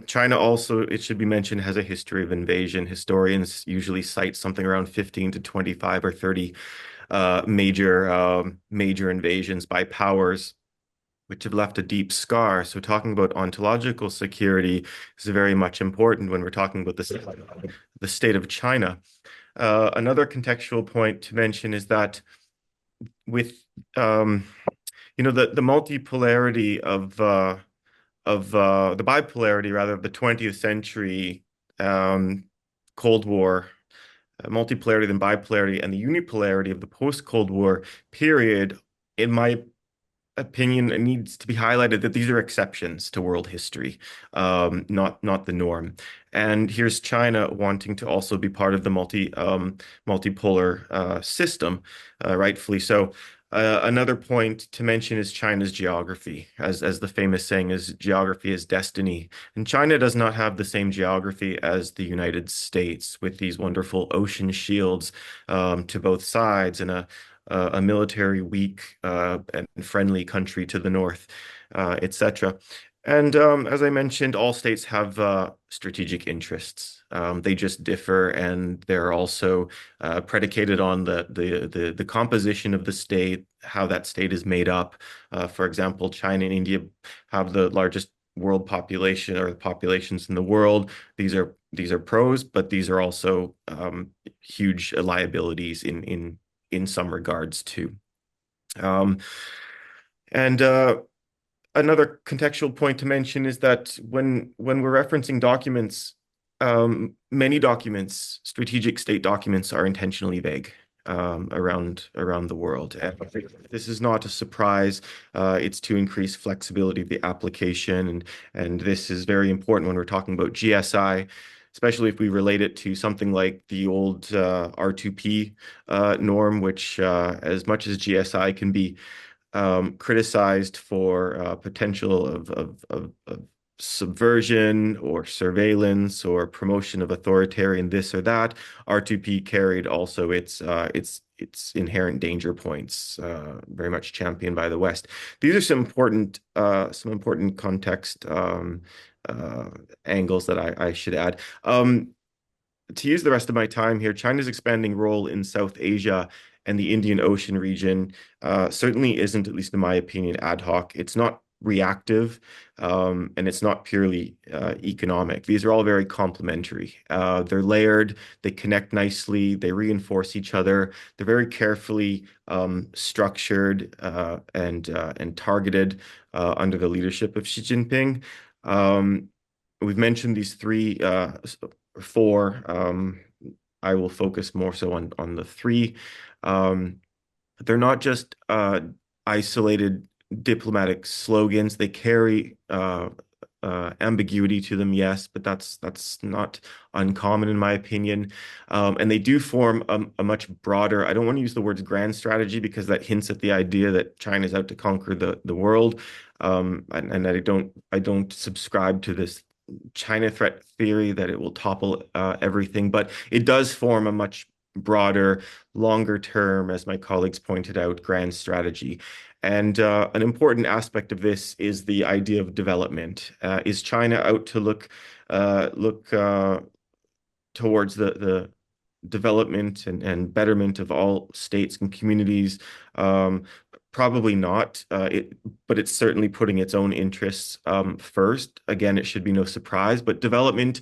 China also, it should be mentioned, has a history of invasion. Historians usually cite something around 15 to 25 or 30 major invasions by powers, which have left a deep scar. So talking about ontological security is very much important when we're talking about the state of China. Another contextual point to mention is that with the multipolarity of the bipolarity rather of the 20th century Cold War, multipolarity and bipolarity, and the unipolarity of the post-Cold War period, in my opinion, it needs to be highlighted that these are exceptions to world history, not the norm. And here's China wanting to also be part of the multipolar system, rightfully so. Another point to mention is China's geography, as the famous saying is, geography is destiny. And China does not have the same geography as the United States, with these wonderful ocean shields to both sides and a military weak and friendly country to the north, etc. And as I mentioned, all states have strategic interests. They just differ, and they're also predicated on the composition of the state, how that state is made up. For example, China and India have the largest world population, or populations in the world. These are pros, but these are also huge liabilities in some regards too. And another contextual point to mention is that when we're referencing documents, many documents, strategic state documents, are intentionally vague around the world. And this is not a surprise. It's to increase flexibility of the application, and this is very important when we're talking about GSI, especially if we relate it to something like the old R2P norm, which as much as GSI can be criticized for potential of subversion or surveillance or promotion of authoritarian this or that, R2P carried also its inherent danger points, very much championed by the West. These are some important context angles that I should add. To use the rest of my time here, China's expanding role in South Asia and the Indian Ocean region certainly isn't, at least in my opinion, ad hoc. It's not reactive, and it's not purely economic. These are all very complementary. They're layered, they connect nicely, they reinforce each other. They're very carefully structured and targeted under the leadership of Xi Jinping. We've mentioned these four. I will focus more so on the three. They're not just isolated diplomatic slogans. They carry ambiguity to them, yes, but that's not uncommon in my opinion. And they do form a much broader, I don't want to use the words grand strategy because that hints at the idea that China is out to conquer the world. And I don't subscribe to this China threat theory that it will topple everything, but it does form a much broader, longer term, as my colleagues pointed out, grand strategy. And an important aspect of this is the idea of development. Is China out to look towards the development and betterment of all states and communities? Probably not, but it's certainly putting its own interests first. Again, it should be no surprise, but development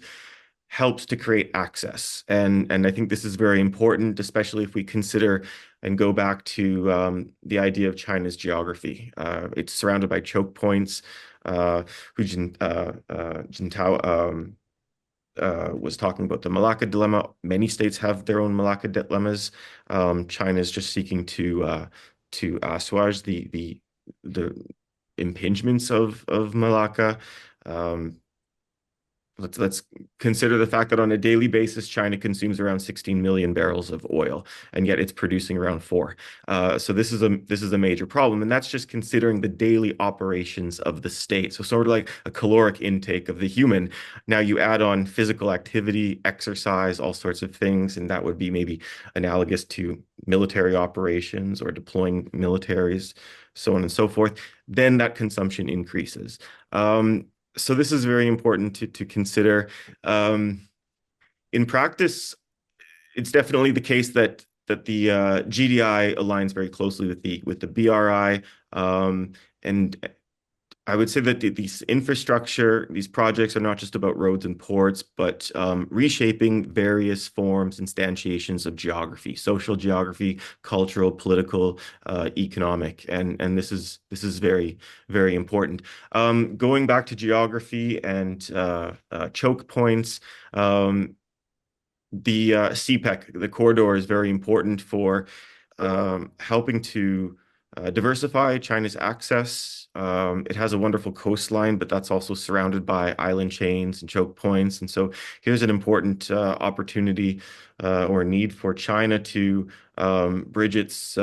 helps to create access. And I think this is very important, especially if we consider and go back to the idea of China's geography. It's surrounded by choke points. Jintao was talking about the Malacca dilemma. Many states have their own Malacca dilemmas. China is just seeking to assuage the impingements of Malacca. Let's consider the fact that on a daily basis, China consumes around 16 million barrels of oil, and yet it's producing around 4. So this is a major problem, and that's just considering the daily operations of the state. So sort of like a caloric intake of the human. Now you add on physical activity, exercise, all sorts of things, and that would be maybe analogous to military operations or deploying militaries, so on and so forth. Then that consumption increases. So this is very important to consider. In practice, it's definitely the case that the GDI aligns very closely with the BRI, and I would say that these projects are not just about roads and ports, but reshaping various forms, instantiations of geography, social geography, cultural, political, economic, and this is very, very important. Going back to geography and choke points, the CPEC, the corridor, is very important for helping to diversify China's access. It has a wonderful coastline, but that's also surrounded by island chains and choke points. And so here's an important opportunity or need for China to bridge its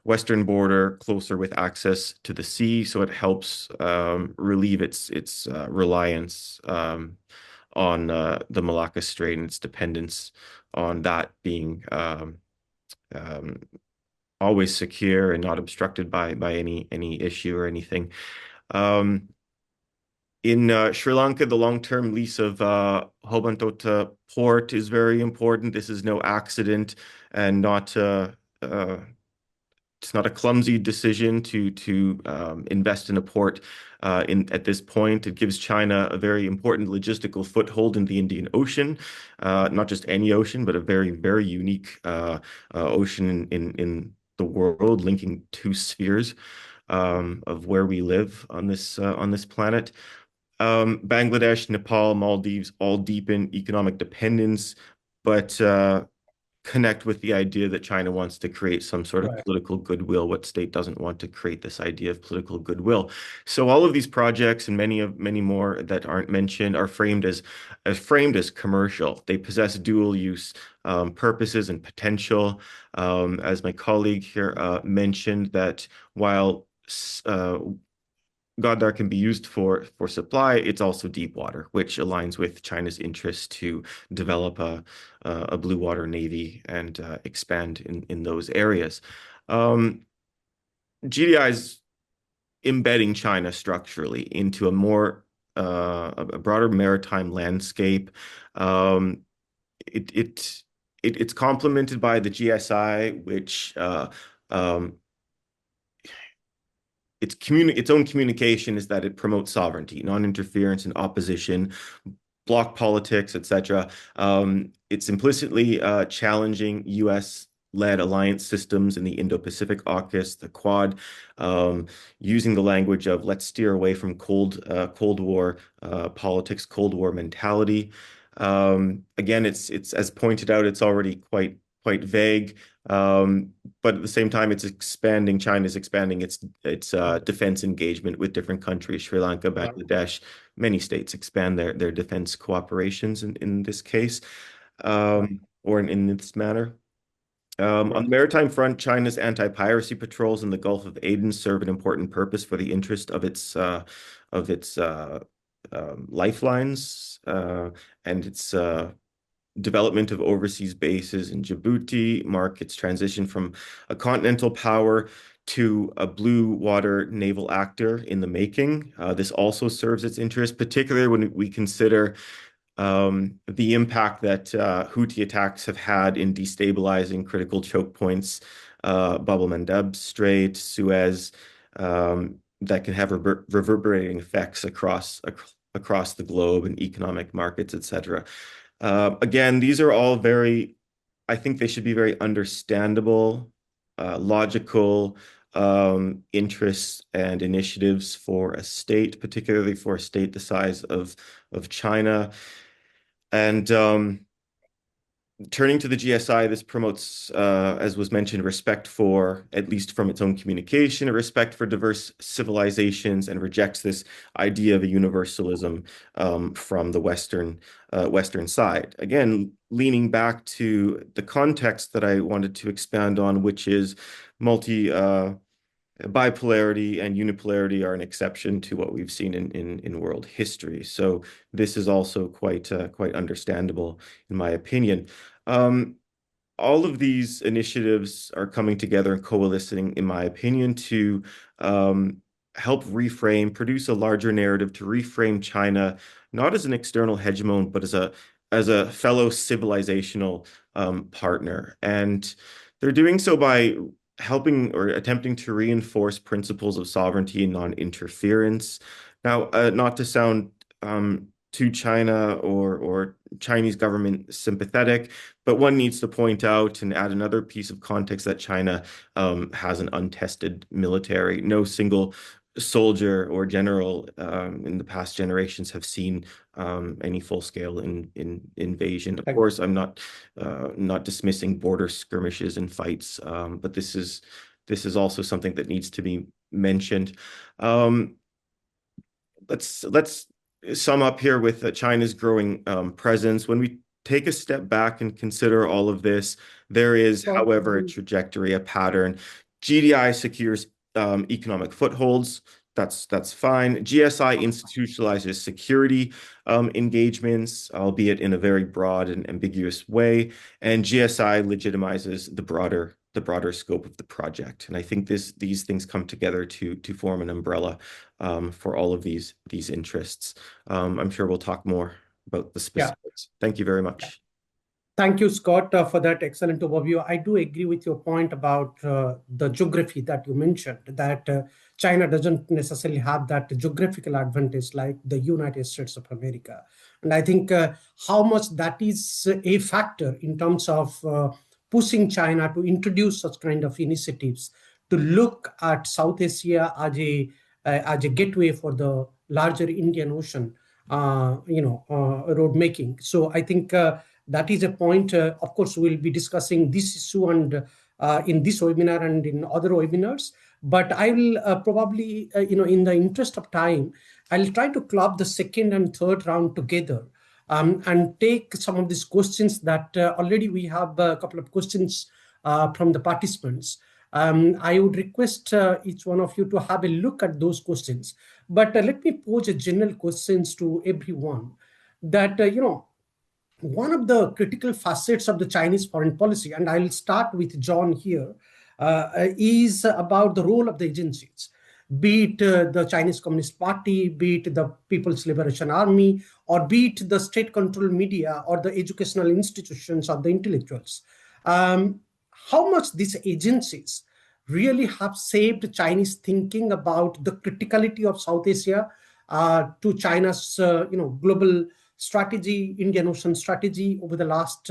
western border closer with access to the sea, so it helps relieve its reliance on the Malacca Strait and its dependence on that being always secure and not obstructed by any issue or anything. In Sri Lanka, the long-term lease of Hobantota Port is very important. This is no accident and not it's not a clumsy decision to invest in a port at this point. It gives China a very important logistical foothold in the Indian Ocean, not just any ocean, but a very, very unique ocean in the world, linking two spheres of where we live on this planet. Bangladesh, Nepal, Maldives all deepen economic dependence, but connect with the idea that China wants to create some sort of political goodwill. What state doesn't want to create this idea of political goodwill? So all of these projects and many more that aren't mentioned are framed as commercial. They possess dual use purposes and potential. As my colleague here mentioned, that while Godar can be used for supply, it's also deep water, which aligns with China's interest to develop a blue water navy and expand in those areas. GDI is embedding China structurally into a broader maritime landscape. It's complemented by the GSI, which its own communication is that it promotes sovereignty, non-interference, and opposition, bloc politics, etc. It's implicitly challenging U.S.-led alliance systems in the Indo-Pacific AUKUS, the Quad, using the language of "let's steer away from Cold War politics, Cold War mentality." Again, it's as pointed out, it's already quite vague. But at the same time, China's expanding its defense engagement with different countries. Sri Lanka, Bangladesh, many states expand their defense cooperations in this case, or in this manner. On the maritime front, China's anti-piracy patrols in the Gulf of Aden serve an important purpose for the interest of its lifelines and its development of overseas bases in Djibouti mark its transition from a continental power to a blue water naval actor in the making. This also serves its interest, particularly when we consider the impact that Houthi attacks have had in destabilizing critical choke points, Bab el-Mandeb Strait, Suez, that can have reverberating effects across the globe and economic markets, etc. Again, these are all I think they should be very understandable, logical interests and initiatives for a state, particularly for a state the size of China. And turning to the GSI, this promotes, as was mentioned, respect for, at least from its own communication, a respect for diverse civilizations, and rejects this idea of a universalism from the Western side. Again, leaning back to the context that I wanted to expand on, which is bipolarity and unipolarity are an exception to what we've seen in world history. So this is also quite understandable, in my opinion. All of these initiatives are coming together and coalescing, in my opinion, to help produce a larger narrative, to reframe China not as an external hegemon, but as a fellow civilizational partner. And they're doing so by helping or attempting to reinforce principles of sovereignty and non-interference. Now, not to sound to China or Chinese government sympathetic, but one needs to point out and add another piece of context that China has an untested military. No single soldier or general in the past generations have seen any full-scale invasion. Of course, I'm not dismissing border skirmishes and fights, but this is also something that needs to be mentioned. Let's sum up here with China's growing presence. When we take a step back and consider all of this, there is, however, a trajectory, a pattern. GDI secures economic footholds. That's fine. GSI institutionalizes security engagements, albeit in a very broad and ambiguous way, and GSI legitimizes the broader scope of the project. And I think these things come together to form an umbrella for all of these interests. I'm sure we'll talk more about the specifics. Yeah. Thank you very much.
Thank you, Scott, for that excellent overview. I do agree with your point about the geography that you mentioned, that China doesn't necessarily have that geographical advantage like the United States of America. And I think how much that is a factor in terms of pushing China to introduce such kind of initiatives, to look at South Asia as a gateway for the larger Indian Ocean, road making. So I think that is a point. Of course, we'll be discussing this issue and in this webinar and in other webinars. But I will probably, in the interest of time, I'll try to club the second and third round together and take some of these questions that already we have a couple of questions from the participants. I would request each one of you to have a look at those questions. But let me pose a general questions to everyone that, one of the critical facets of the Chinese foreign policy, and I'll start with John here, is about the role of the agencies, be it the Chinese Communist Party, be it the People's Liberation Army, or be it the state-controlled media or the educational institutions or the intellectuals. How much these agencies really have shaped Chinese thinking about the criticality of South Asia to China's global strategy, Indian Ocean strategy over the last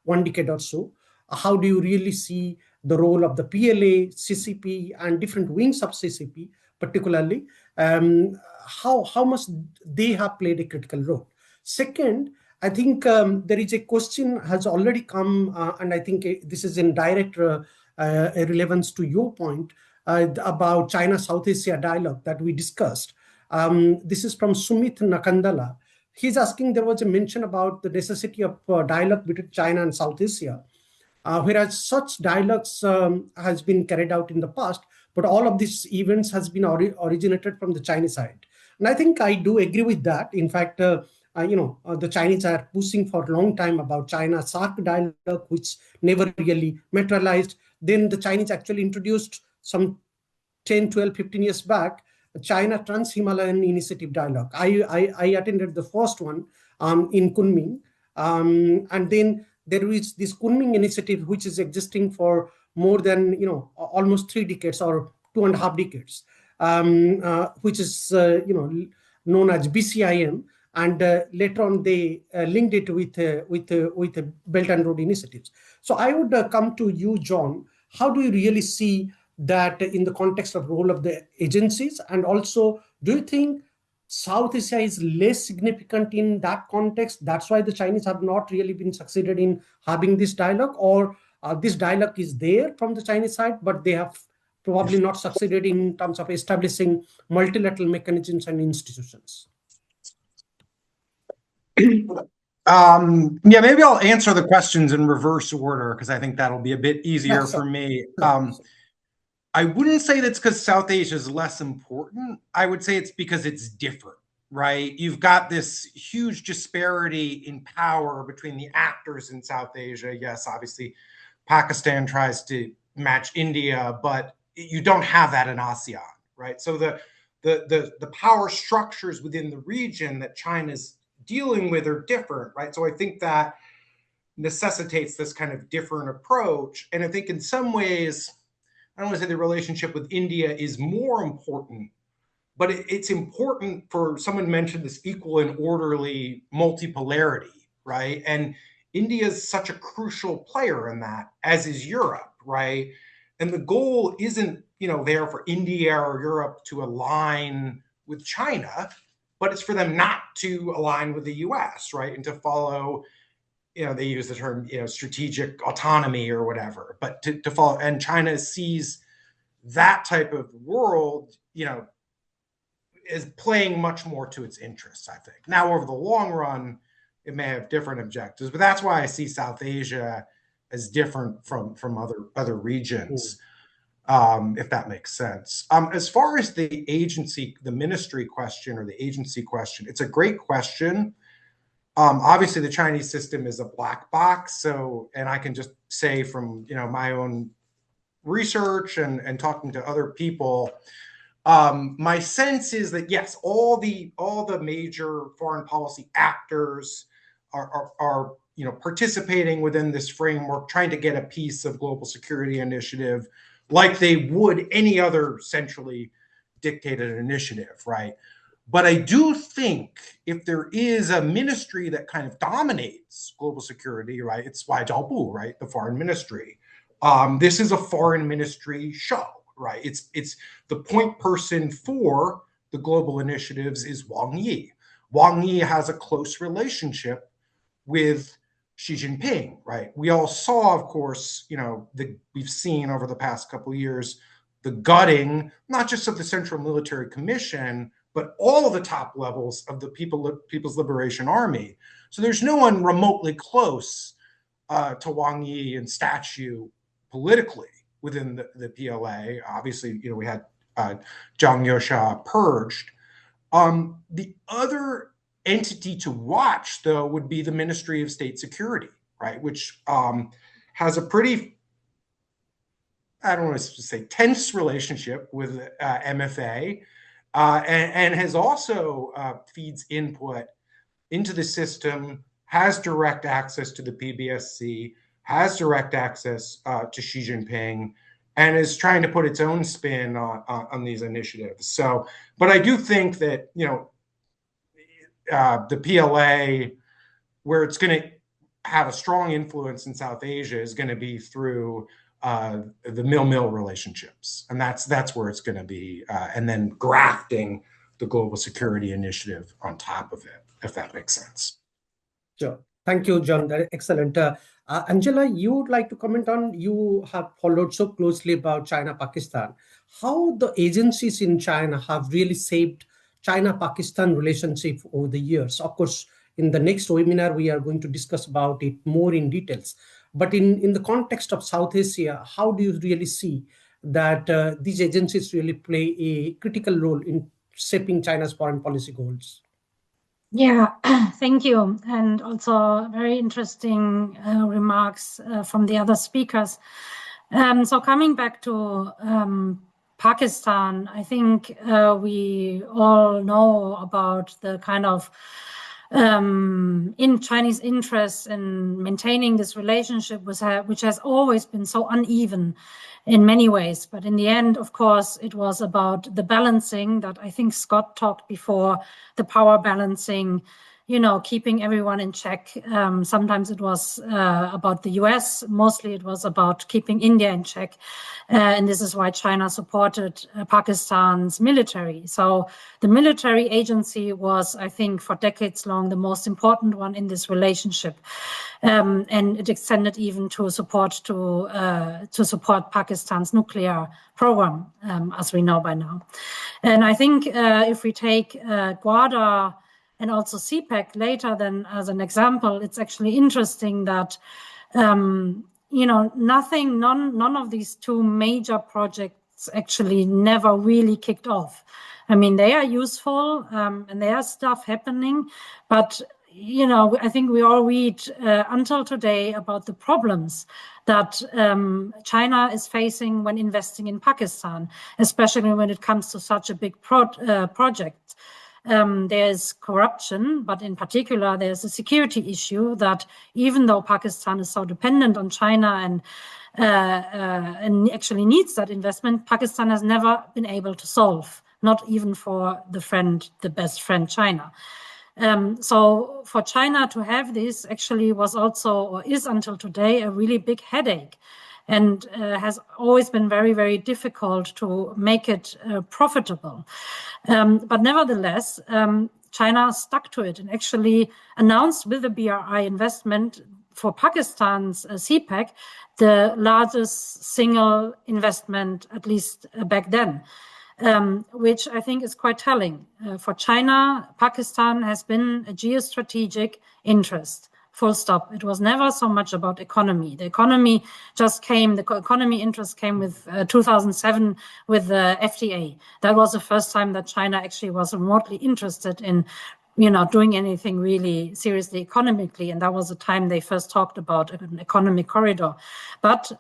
1 decade or so? How do you really see the role of the PLA, CCP, and different wings of CCP, particularly? How much they have played a critical role? Second, I think there is a question has already come, and I think this is in direct relevance to your point about China-South Asia dialogue that we discussed. This is from Sumit Nakandala. He's asking, there was a mention about the necessity of dialogue between China and South Asia, whereas such dialogues has been carried out in the past, but all of these events has been originated from the Chinese side. And I think I do agree with that. In fact, the Chinese are pushing for a long time about China-SAARC dialogue, which never really materialized. Then the Chinese actually introduced some 10, 12, 15 years back, China Trans-Himalayan Initiative Dialogue. I attended the first one in Kunming. And then there is this Kunming initiative, which is existing for more than, almost 3 decades or 2.5 decades, which is, known as BCIM. and later on they linked it with the Belt and Road initiatives. So I would come to you, John. How do you really see that in the context of role of the agencies, and also do you think South Asia is less significant in that context? That's why the Chinese have not really been succeeded in having this dialogue, or this dialogue is there from the Chinese side, but they have probably not succeeded in terms of establishing multilateral mechanisms and institutions.
Yeah, maybe I'll answer the questions in reverse order because I think that'll be a bit easier for me. I wouldn't say that's because South Asia is less important. I would say it's because it's different, right? You've got this huge disparity in power between the actors in South Asia. Yes, obviously, Pakistan tries to match India, but you don't have that in ASEAN, right? So the power structures within the region that China's dealing with are different, right? So I think that necessitates this kind of different approach. And I think in some ways, I don't want to say the relationship with India is more important, but it's important for, someone mentioned this equal and orderly multipolarity, right? And India is such a crucial player in that, as is Europe, right? And the goal isn't, there for India or Europe to align with China, but it's for them not to align with the US, right? And to follow, they use the term, strategic autonomy or whatever, but to follow, and China sees that type of world, is playing much more to its interests, I think. Now, over the long run, it may have different objectives, but that's why I see South Asia as different from other regions, if that makes sense. As far as the ministry question or the agency question, it's a great question. Obviously, the Chinese system is a black box. So, and I can just say from my own research and talking to other people, my sense is that yes, all the major foreign policy actors are participating within this framework, trying to get a piece of global security initiative, like they would any other centrally dictated initiative, right? But I do think if there is a ministry that kind of dominates global security, right, it's Waijiaobu, right, the foreign ministry. This is a foreign ministry show, right? It's the point person for the global initiatives is Wang Yi. Wang Yi has a close relationship with Xi Jinping, right? We all saw, of course, we've seen over the past couple of years, the gutting, not just of the Central Military Commission, but all of the top levels of the People's Liberation Army. So there's no one remotely close to Wang Yi and statue politically within the PLA. Obviously, we had Zhang Youxia purged. The other entity to watch, though, would be the Ministry of State Security, right, which has a pretty, I don't want to say tense relationship with MFA, and has also feeds input into the system, has direct access to the PBSC, has direct access to Xi Jinping, and is trying to put its own spin on these initiatives. So, but I do think that, the PLA, where it's going to have a strong influence in South Asia, is going to be through the mill-mill relationships, and that's where it's going to be, and then grafting the global security initiative on top of it, if that makes sense.
Sure. Thank you, John. That is excellent. Angela, you would like to comment on, you have followed so closely about China-Pakistan, how the agencies in China have really shaped China-Pakistan relationship over the years. Of course, in the next webinar, we are going to discuss about it more in details. But in the context of South Asia, how do you really see that these agencies really play a critical role in shaping China's foreign policy goals?
Yeah, thank you. And also very interesting remarks from the other speakers. So coming back to Pakistan, I think we all know about the kind of in Chinese interests in maintaining this relationship, which has always been so uneven in many ways. But in the end, of course, it was about the balancing that I think Scott talked before, the power balancing, keeping everyone in check. Sometimes it was about the US. Mostly it was about keeping India in check. And this is why China supported Pakistan's military. So the military agency was, I think, for decades long, the most important one in this relationship. And it extended even to support Pakistan's nuclear program, as we know by now. And I think if we take Guada and also CPEC later, then as an example, it's actually interesting that, none of these two major projects actually never really kicked off. I mean, they are useful and there are stuff happening, but, I think we all read until today about the problems that China is facing when investing in Pakistan, especially when it comes to such a big project. There's corruption, but in particular, there's a security issue that even though Pakistan is so dependent on China and actually needs that investment, Pakistan has never been able to solve, not even for the best friend, China. So for China to have this actually was also, or is until today, a really big headache, and has always been very, very difficult to make it profitable. But nevertheless, China stuck to it and actually announced with the BRI investment for Pakistan's CPEC, the largest single investment, at least back then. Which I think is quite telling. For China, Pakistan has been a geostrategic interest, full stop. It was never so much about economy. The economy interest came with 2007 with the FTA. That was the first time that China actually was remotely interested in doing anything really seriously economically. And that was the time they first talked about an economic corridor. But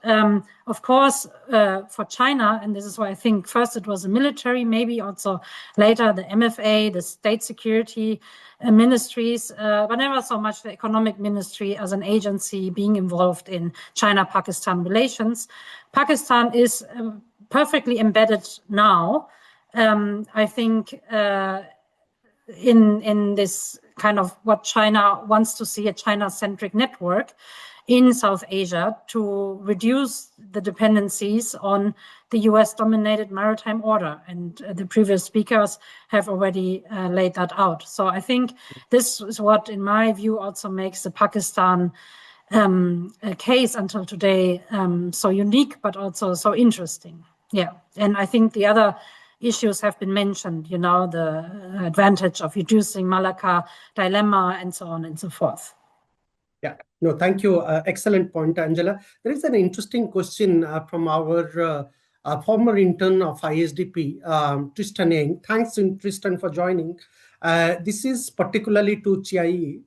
of course, for China, and this is why I think first it was the military, maybe also later the MFA, the state security ministries, but never so much the economic ministry as an agency being involved in China-Pakistan relations. Pakistan is perfectly embedded now, I think, in this kind of what China wants to see, a China-centric network in South Asia to reduce the dependencies on the US-dominated maritime order. And the previous speakers have already laid that out. So I think this is what, in my view, also makes the Pakistan case until today so unique, but also so interesting. Yeah, and I think the other issues have been mentioned, the advantage of reducing Malacca dilemma and so on and so forth.
Yeah, no, thank you. Excellent point, Angela. There is an interesting question from our former intern of ISDP, Tristan Yang. Thanks, Tristan, for joining. This is particularly to Chiayi.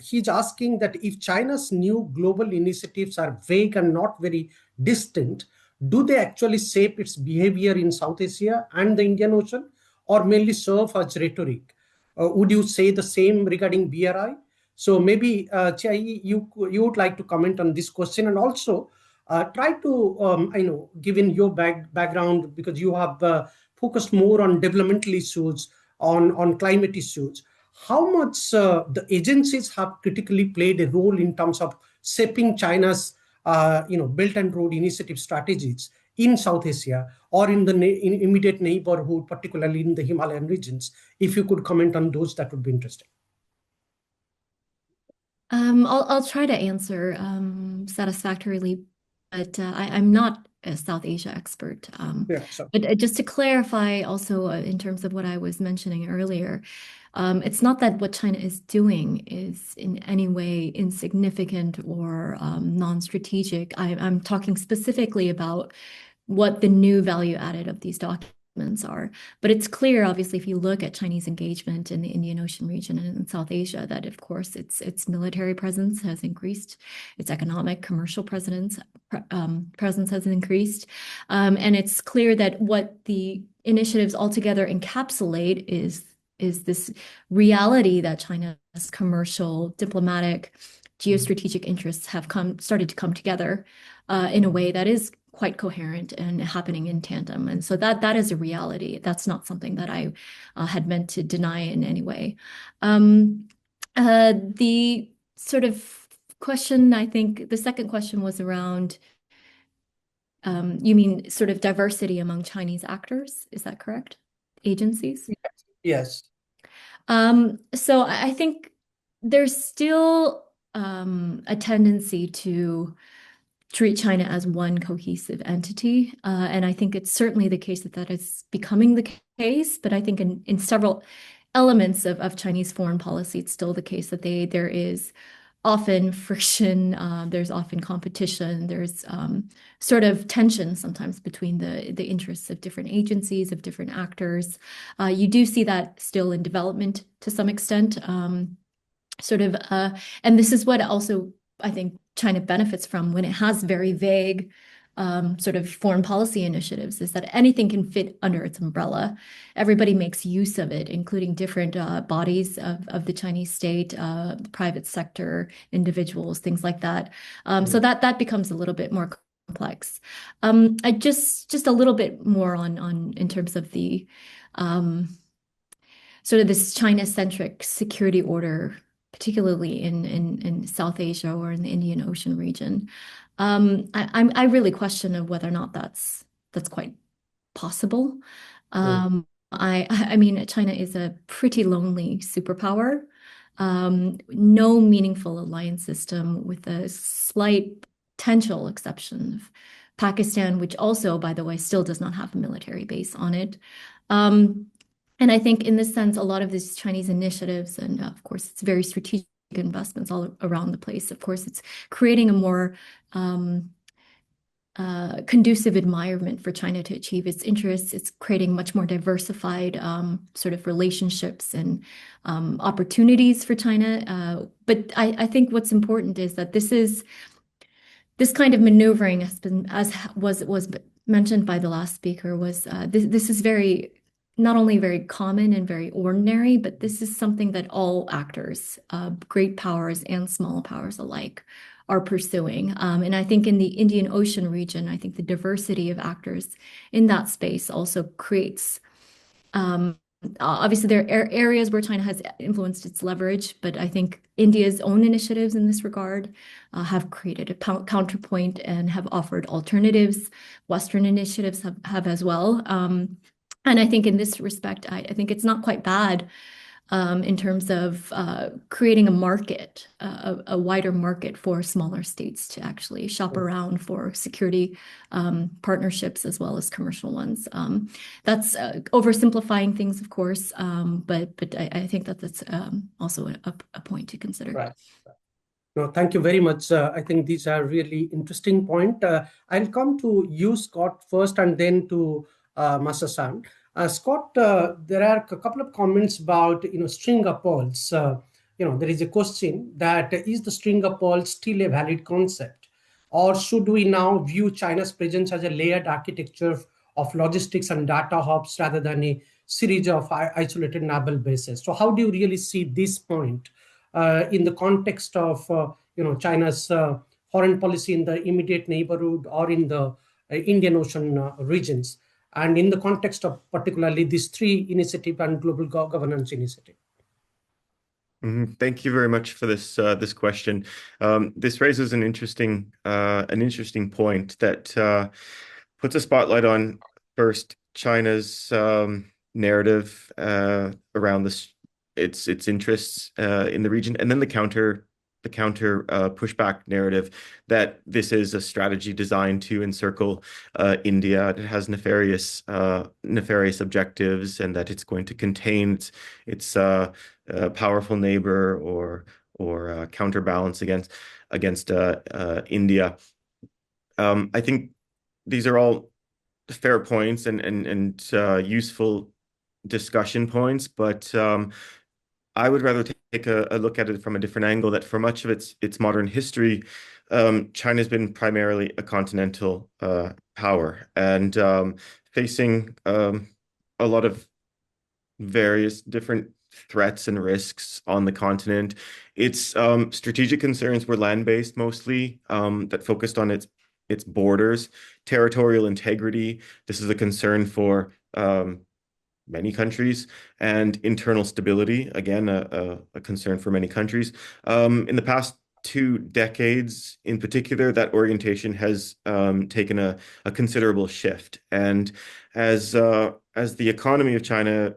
He's asking that if China's new global initiatives are vague and not very distinct, do they actually shape its behavior in South Asia and the Indian Ocean, or mainly serve as rhetoric? Would you say the same regarding BRI? So maybe, Chiayi, you would like to comment on this question, and also try to, given your background, because you have focused more on developmental issues, on climate issues, how much the agencies have critically played a role in terms of shaping China's Belt and Road Initiative strategies in South Asia or in the immediate neighborhood, particularly in the Himalayan regions? If you could comment on those, that would be interesting.
I'll try to answer satisfactorily, but I'm not a South Asia expert.
Yeah, sure.
But just to clarify also in terms of what I was mentioning earlier, it's not that what China is doing is in any way insignificant or non-strategic. I'm talking specifically about what the new value added of these documents are. But it's clear, obviously, if you look at Chinese engagement in the Indian Ocean region and in South Asia, that of course its military presence has increased, its economic, commercial presence has increased. And it's clear that what the initiatives altogether encapsulate is is this reality that China's commercial, diplomatic, geostrategic interests have started to come together in a way that is quite coherent and happening in tandem. And so that is a reality. That's not something that I had meant to deny in any way. The sort of question, I think the second question was around, you mean sort of diversity among Chinese actors? Is that correct? Agencies?
Yes.
So I think there's still a tendency to treat China as one cohesive entity. And I think it's certainly the case that is becoming the case. But I think in several elements of Chinese foreign policy, it's still the case that there is often friction, there's often competition, there's sort of tension sometimes between the interests of different agencies, of different actors. You do see that still in development to some extent. And this is what also I think China benefits from when it has very vague sort of foreign policy initiatives, is that anything can fit under its umbrella. Everybody makes use of it, including different bodies of the Chinese state, the private sector, individuals, things like that. So that becomes a little bit more complex. I just a little bit more on in terms of the sort of this China-centric security order, particularly in South Asia or in the Indian Ocean region. I really question of whether or not that's quite possible. I mean, China is a pretty lonely superpower. No meaningful alliance system, with a slight potential exception of Pakistan, which also, by the way, still does not have a military base on it. And I think in this sense, a lot of these Chinese initiatives, and of course, it's very strategic investments all around the place. Of course, it's creating a more conducive environment for China to achieve its interests. It's creating much more diversified sort of relationships and opportunities for China. But I think what's important is that this kind of maneuvering has been, as was mentioned by the last speaker, was this is very not only very common and very ordinary, but this is something that all actors, great powers and small powers alike, are pursuing. And I think in the Indian Ocean region, I think the diversity of actors in that space also creates, obviously there are areas where China has influenced its leverage, but I think India's own initiatives in this regard have created a counterpoint and have offered alternatives. Western initiatives have as well. And I think in this respect, I think it's not quite bad in terms of creating a market, a wider market for smaller states to actually shop around for security partnerships as well as commercial ones. That's oversimplifying things, of course, but I think that's also a point to consider.
Right. No, thank you very much. I think these are really interesting points. I'll come to you, Scott, first, and then to Masa-san. Scott, there are a couple of comments about stringer pearls. There is a question that is the stringer pearl still a valid concept, or should we now view China's presence as a layered architecture of logistics and data hubs rather than a series of isolated naval bases? So, how do you really see this point in the context of China's foreign policy in the immediate neighborhood or in the Indian Ocean regions, and in the context of particularly these three initiative and global governance initiative?
Thank you very much for this question. This raises an interesting point that puts a spotlight on, first, China's narrative around its interests in the region, and then the counter pushback narrative that this is a strategy designed to encircle India. It has nefarious objectives, and that it's going to contain its powerful neighbor or counterbalance against India. I think these are all fair points and useful discussion points, but I would rather take a look at it from a different angle, that for much of its modern history, China's been primarily a continental power, and facing a lot of various different threats and risks on the continent. Its strategic concerns were land-based mostly, that focused on its borders, territorial integrity. This is a concern for many countries, and internal stability, again, a concern for many countries. In the past 2 decades, in particular, that orientation has taken a considerable shift. And as the economy of China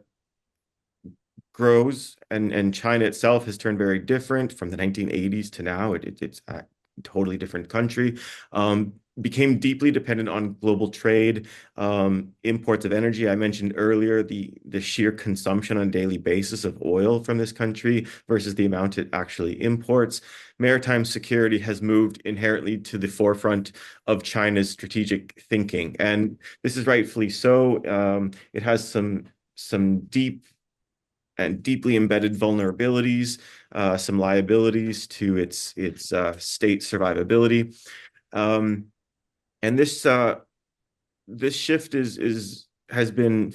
grows, and China itself has turned very different from the 1980s to now, it's a totally different country, became deeply dependent on global trade, imports of energy. I mentioned earlier the sheer consumption on a daily basis of oil from this country versus the amount it actually imports. Maritime security has moved inherently to the forefront of China's strategic thinking, and this is rightfully so. It has some deep and deeply embedded vulnerabilities, some liabilities to its state survivability. And this shift has been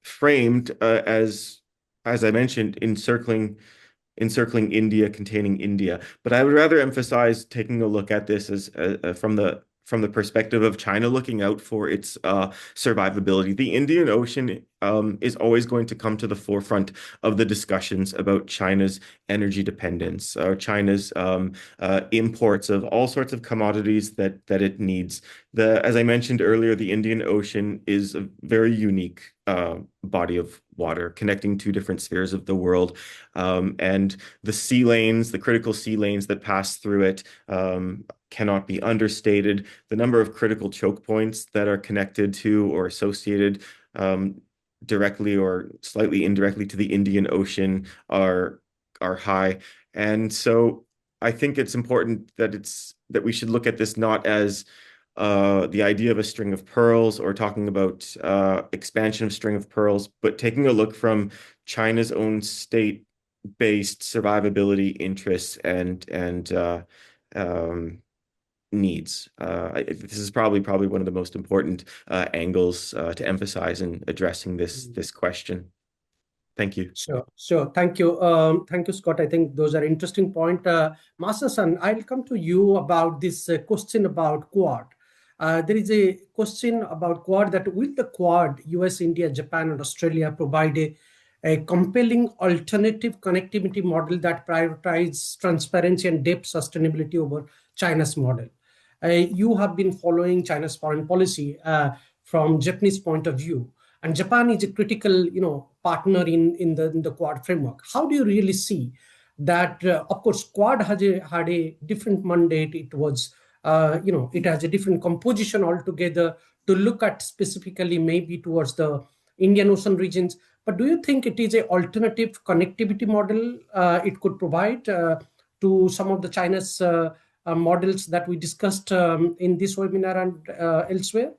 framed as I mentioned, encircling India, containing India. But I would rather emphasize taking a look at this as from the perspective of China looking out for its survivability. The Indian Ocean is always going to come to the forefront of the discussions about China's energy dependence, or China's imports of all sorts of commodities that it needs. As I mentioned earlier, the Indian Ocean is a very unique body of water connecting two different spheres of the world, and the critical sea lanes that pass through it cannot be understated. The number of critical choke points that are connected to or associated directly or slightly indirectly to the Indian Ocean are high. And so I think it's important that we should look at this not as the idea of a string of pearls or talking about expansion of string of pearls, but taking a look from China's own state-based survivability interests and needs. This is probably one of the most important angles to emphasize in addressing this question. Thank you.
Sure. Thank you. Thank you, Scott. I think those are interesting points. Masa-san, I'll come to you about this question about Quad. There is a question about Quad, that will the Quad, US, India, Japan, and Australia provide a compelling alternative connectivity model that prioritizes transparency and depth sustainability over China's model? You have been following China's foreign policy from Japanese point of view, and Japan is a critical, partner in the Quad framework. How do you really see that? Of course, Quad had a different mandate. It was, it has a different composition altogether to look at specifically maybe towards the Indian Ocean regions. But do you think it is an alternative connectivity model it could provide to some of the China's models that we discussed in this webinar and elsewhere?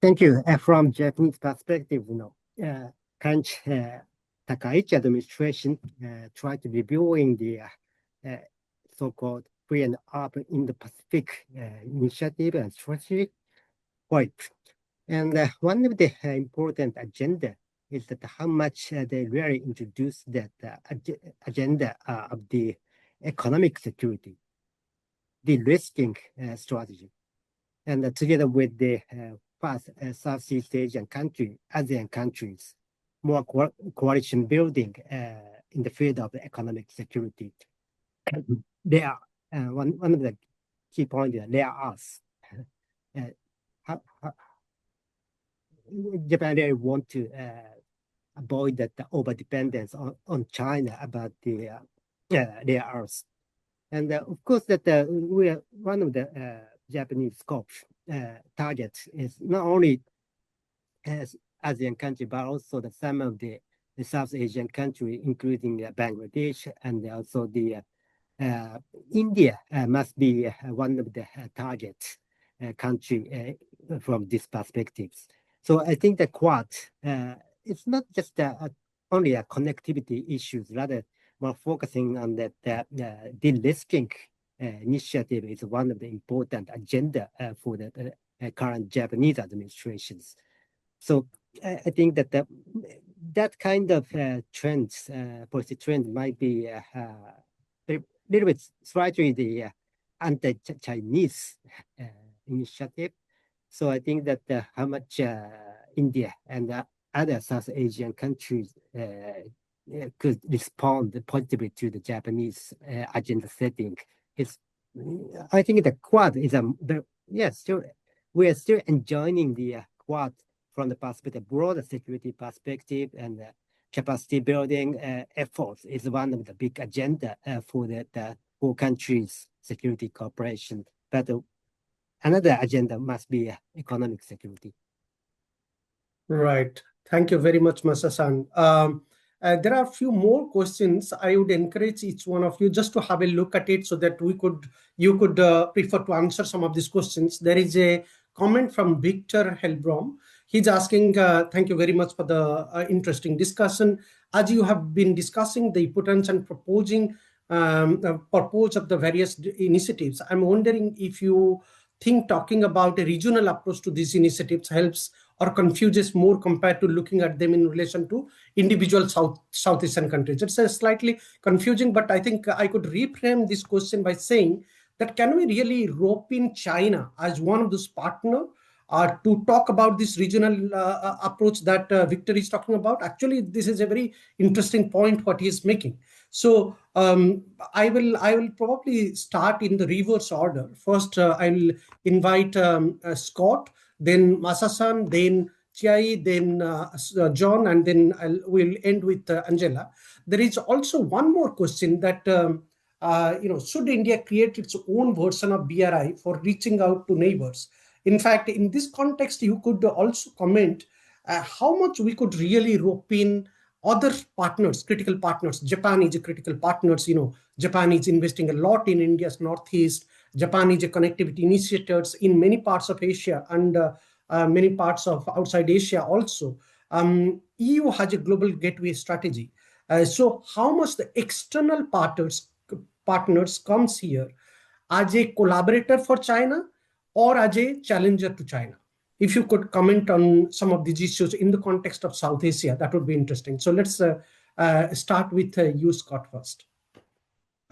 Thank you. From Japanese perspective, current Takaichi administration tried to reviewing the so-called free and open Indo-Pacific initiative and strategy. Right. And one of the important agenda is that how much they really introduce that agenda of the economic security, de-risking strategy. And together with the past Southeast Asian country, ASEAN countries, more coalition building in the field of economic security. They are one of the key points. They are us. Japan really want to avoid that over dependence on China about the rare earths, and of course that we are one of the Japanese scope targets is not only as ASEAN country but also some of the South Asian country, including Bangladesh, and also the India must be one of the target country from these perspectives. So I think the Quad, it's not just only a connectivity issues, rather more focusing on that de-risking initiative is one of the important agenda for the current Japanese administrations. So I think that that kind of trends, policy trend might be a little bit slightly the anti-Chinese initiative. So I think that how much India and other South Asian countries could respond positively to the Japanese agenda setting is, I think the Quad is still we are still enjoying the Quad from the perspective, broader security perspective, and capacity building efforts is one of the big agenda for the four countries' security cooperation. But another agenda must be economic security.
Right. Thank you very much, Masa-san. There are a few more questions. I would encourage each one of you just to have a look at it so that you could prefer to answer some of these questions. There is a comment from Victor Helbrom. He's asking, thank you very much for the interesting discussion. As you have been discussing the importance and proposing the purpose of the various initiatives, I'm wondering if you think talking about a regional approach to these initiatives helps or confuses more compared to looking at them in relation to individual South Asian countries. It's a slightly confusing, but I think I could reframe this question by saying that can we really rope in China as one of those partners to talk about this regional approach that Victor is talking about? Actually, this is a very interesting point what he is making. So I will probably start in the reverse order. First, I will invite Scott, then Masa-san, then Chiai, then John, and then we'll end with Angela. There is also one more question that, should India create its own version of BRI for reaching out to neighbors? In fact, in this context, you could also comment how much we could really rope in other partners, critical partners. Japan is a critical partner. Japan is investing a lot in India's northeast. Japan is a connectivity initiators in many parts of Asia and many parts of outside Asia also. EU has a global gateway strategy. So how much the external partners comes here as a collaborator for China or as a challenger to China? If you could comment on some of these issues in the context of South Asia, that would be interesting. So let's start with you, Scott, first.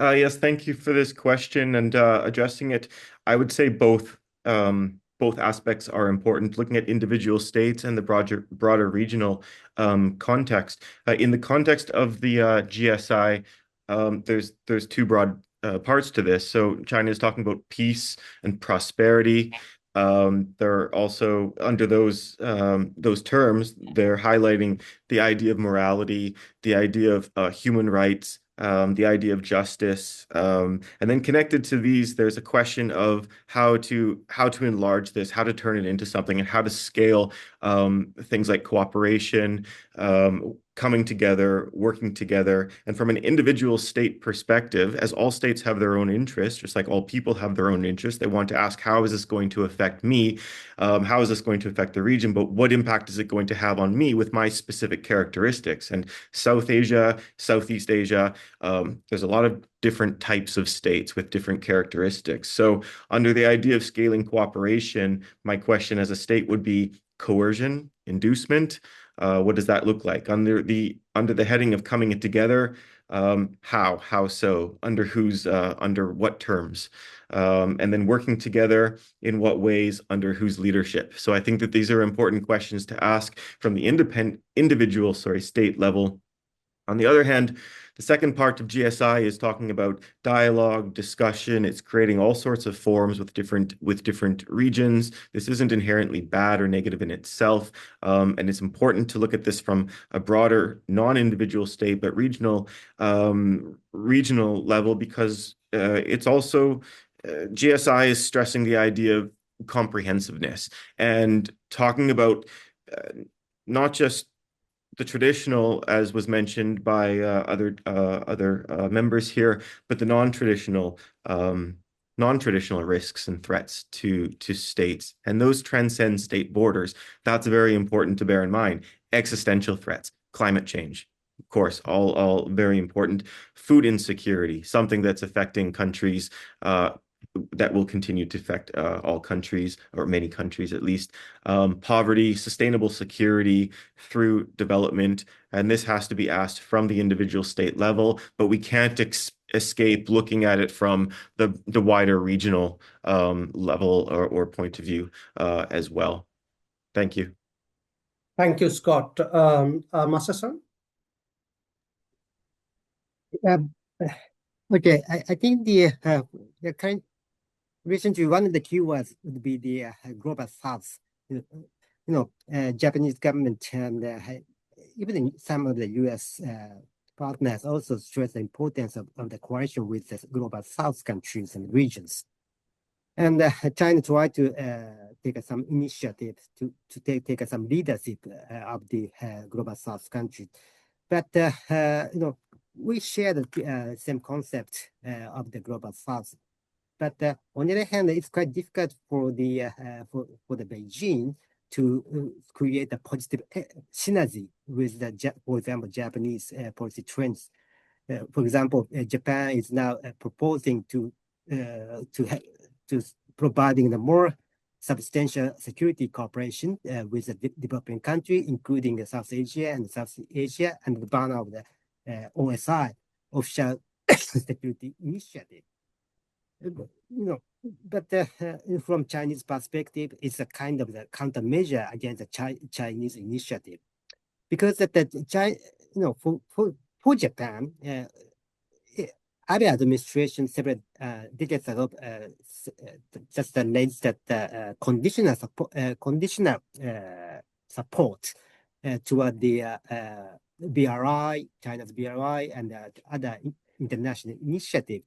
Yes, thank you for this question and addressing it. I would say both aspects are important, looking at individual states and the broader regional context. In the context of the GSI, there's two broad parts to this. So China is talking about peace and prosperity. They're also under those terms, they're highlighting the idea of morality, the idea of human rights, the idea of justice, and then connected to these, there's a question of how to enlarge this, how to turn it into something, and how to scale things like cooperation, coming together, working together. And from an individual state perspective, as all states have their own interests, just like all people have their own interests, they want to ask, how is this going to affect me? How is this going to affect the region? But what impact is it going to have on me with my specific characteristics? And South Asia, Southeast Asia, there's a lot of different types of states with different characteristics. So under the idea of scaling cooperation, my question as a state would be coercion, inducement. What does that look like under the heading of coming it together? How so? Under what terms? And then working together in what ways, under whose leadership? So I think that these are important questions to ask from the individual state level. On the other hand, the second part of GSI is talking about dialogue, discussion. It's creating all sorts of forums with different regions. This isn't inherently bad or negative in itself. And it's important to look at this from a broader, non-individual state, but regional level, because it's also GSI is stressing the idea of comprehensiveness and talking about not just the traditional, as was mentioned by other members here, but the non-traditional risks and threats to states, and those transcend state borders. That's very important to bear in mind. Existential threats, climate change, of course, all very important. Food insecurity, something that's affecting countries that will continue to affect all countries, or many countries at least. Poverty, sustainable security through development, and this has to be asked from the individual state level, but we can't escape looking at it from the wider regional level or point of view as well. Thank you.
Thank you, Scott. Masa-san?
Okay, I think the current recently one of the keywords would be the global south. Japanese government and even some of the U.S. partners also stress the importance of the cooperation with the global south countries and regions. And China tried to take some initiatives to take some leadership of the global south countries. But we share the same concept of the global south. But on the other hand, it's quite difficult for the Beijing to create a positive synergy with for example, Japanese policy trends. For example, Japan is now proposing to providing the more substantial security cooperation with the developing country, including South Asia and the banner of the OSI, Official Security Initiative. But from Chinese perspective, it's a kind of the countermeasure against the Chinese initiative, because for Japan, Abe administration several decades ago just announced that conditional support toward the BRI, China's BRI, and other international initiative.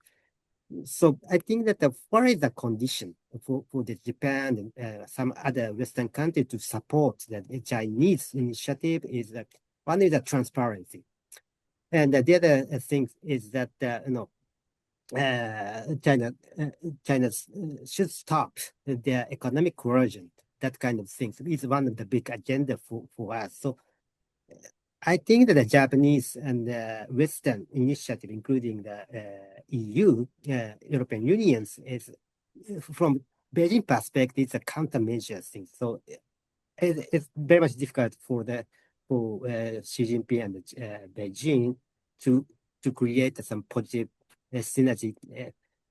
So I think that what is the condition for the Japan and some other Western countries to support the Chinese initiative is that one is the transparency, and the other thing is that China should stop their economic coercion. That kind of things is one of the big agenda for us. So I think that the Japanese and Western initiative, including the EU, European Unions, is from Beijing perspective, it's a countermeasure thing. So it's very much difficult for Xi Jinping and Beijing to create some positive synergy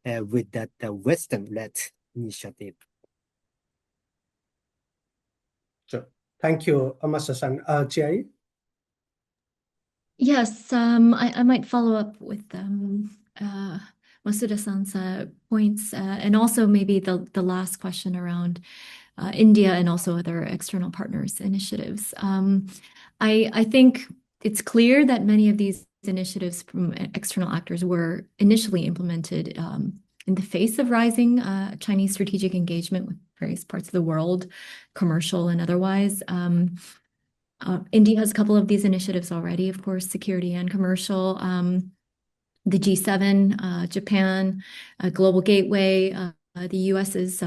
with that Western-led initiative.
Sure. Thank you, Masa-san. Chiai?
Yes, I might follow up with Masuda-san's points, and also maybe the last question around India and also other external partners initiatives. I think it's clear that many of these initiatives from external actors were initially implemented in the face of rising Chinese strategic engagement with various parts of the world, commercial and otherwise. India has a couple of these initiatives already, of course, security and commercial. The G7, Japan, Global Gateway, the US's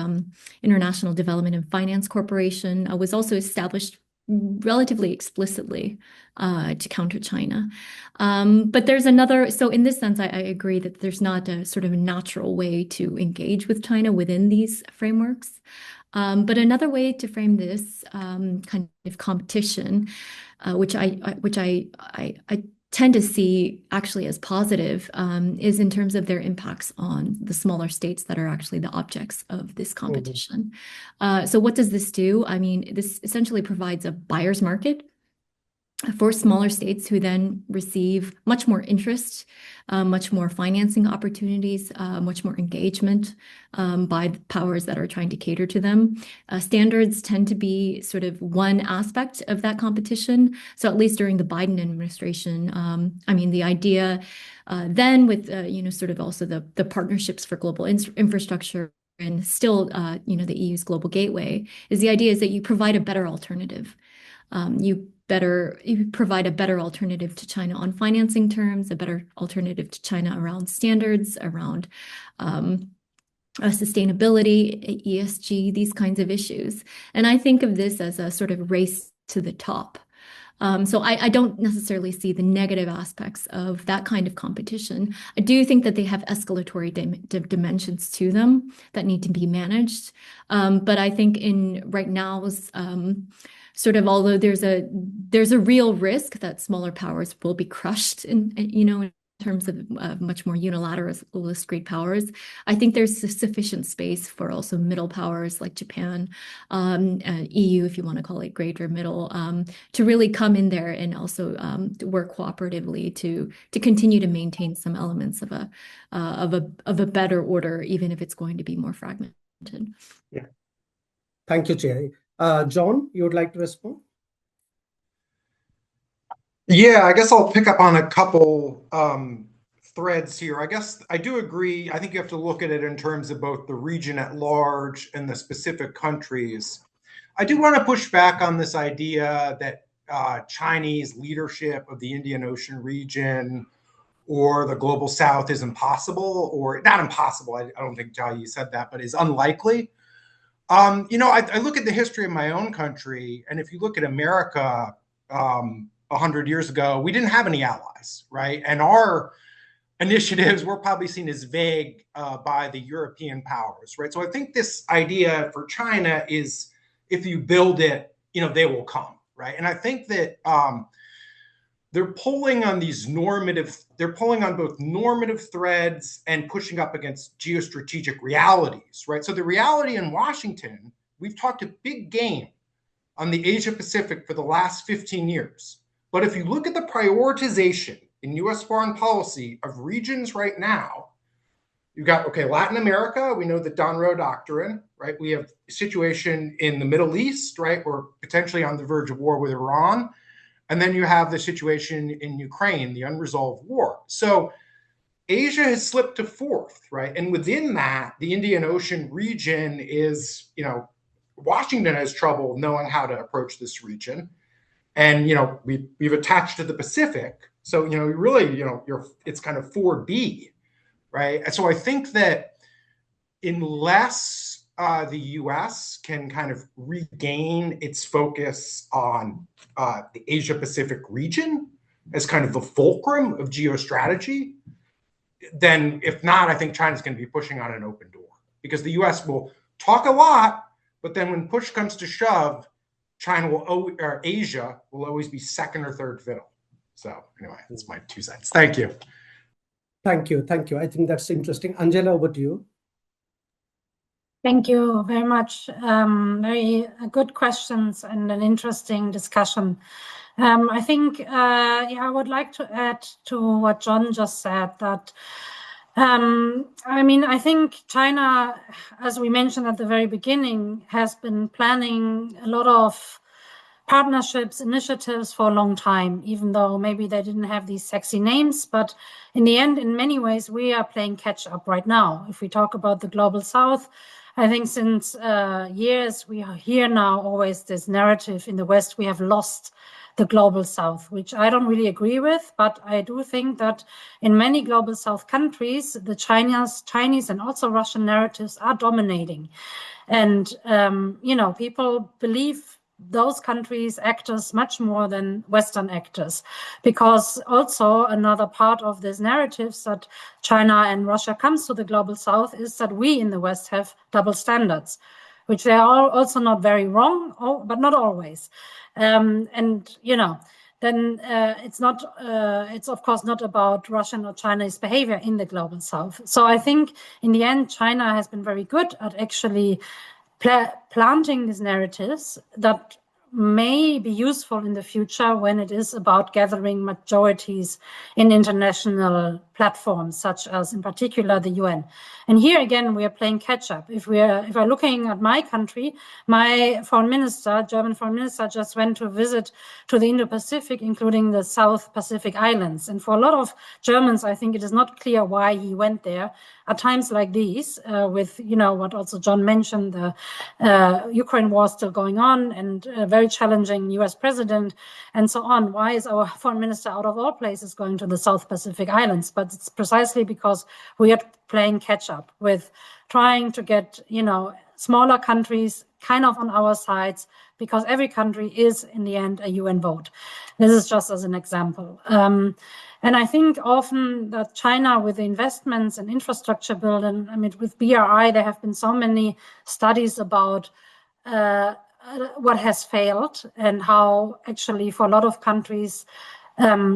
International Development and Finance Corporation was also established relatively explicitly to counter China. But there's another, so in this sense, I agree that there's not a sort of natural way to engage with China within these frameworks. But another way to frame this kind of competition, which I tend to see actually as positive, is in terms of their impacts on the smaller states that are actually the objects of this competition. So what does this do? I mean, this essentially provides a buyer's market for smaller states who then receive much more interest, much more financing opportunities, much more engagement by the powers that are trying to cater to them. Standards tend to be sort of one aspect of that competition. So at least during the Biden administration, I mean, the idea then with, sort of also the partnerships for global infrastructure and still, the EU's global gateway is the idea is that you provide a better alternative. You provide a better alternative to China on financing terms, a better alternative to China around standards, around sustainability, ESG, these kinds of issues. And I think of this as a sort of race to the top. So I don't necessarily see the negative aspects of that kind of competition. I do think that they have escalatory dimensions to them that need to be managed. But I think right now, sort of, although there's a real risk that smaller powers will be crushed in terms of much more unilateralist great powers, I think there's sufficient space for also middle powers like Japan, EU, if you want to call it great or middle, to really come in there and also work cooperatively to continue to maintain some elements of a better order, even if it's going to be more fragmented.
Yeah. Thank you, Thierry. John, you would like to respond?
Yeah, I guess I'll pick up on a couple threads here. I guess I do agree. I think you have to look at it in terms of both the region at large and the specific countries. I do want to push back on this idea that Chinese leadership of the Indian Ocean region or the global South is impossible, or not impossible. I don't think, Jia, you said that, but is unlikely. I look at the history of my own country, and if you look at America, 100 years ago, we didn't have any allies, right? And our initiatives were probably seen as vague by the European powers, right? So I think this idea for China is, if you build it, they will come, right? And I think that they're pulling on both normative threads and pushing up against geostrategic realities, right? So the reality in Washington, we've talked a big game on the Asia Pacific for the last 15 years. But if you look at the prioritization in US foreign policy of regions right now, you've got, Latin America, we know the Donroe Doctrine, right? We have a situation in the Middle East, right? We're potentially on the verge of war with Iran. And then you have the situation in Ukraine, the unresolved war. So Asia has slipped to fourth, right? And within that, the Indian Ocean region is, Washington has trouble knowing how to approach this region. And, we've attached to the Pacific. So, really, it's kind of 4B, right? And so I think that unless the US can kind of regain its focus on the Asia Pacific region as kind of the fulcrum of geostrategy, then if not, I think China's going to be pushing on an open door, because the US will talk a lot, but then when push comes to shove, Asia will always be second or third fiddle. So anyway, that's my 2 cents. Thank you.
Thank you. I think that's interesting. Angela, over to you.
Thank you very much. Very good questions and an interesting discussion. I think I would like to add to what John just said, that I think China, as we mentioned at the very beginning, has been planning a lot of partnerships, initiatives for a long time, even though maybe they didn't have these sexy names. But in the end, in many ways, we are playing catch up right now. If we talk about the global South, I think since years, we hear now always this narrative in the West, we have lost the global South, which I don't really agree with. But I do think that in many global South countries, the Chinese and also Russian narratives are dominating. And, people believe those countries, actors, much more than Western actors, because also another part of this narratives that China and Russia comes to the global South is that we in the West have double standards, which they are also not very wrong, but not always. Then it's of course not about Russian or Chinese behavior in the global South. So I think in the end, China has been very good at actually planting these narratives that may be useful in the future when it is about gathering majorities in international platforms, such as in particular the UN. And here again, we are playing catch up. If we're looking at my country, my foreign minister, German foreign minister, just went to visit to the Indo-Pacific, including the South Pacific Islands. And for a lot of Germans, I think it is not clear why he went there. At times like these, with, what also John mentioned, the Ukraine war still going on and a very challenging US president and so on. Why is our foreign minister out of all places going to the South Pacific Islands? But it's precisely because we are playing catch up with trying to get, smaller countries kind of on our sides, because every country is in the end a UN vote. This is just as an example. And I think often that China, with the investments and infrastructure building, I mean, with BRI, there have been so many studies about what has failed and how actually for a lot of countries,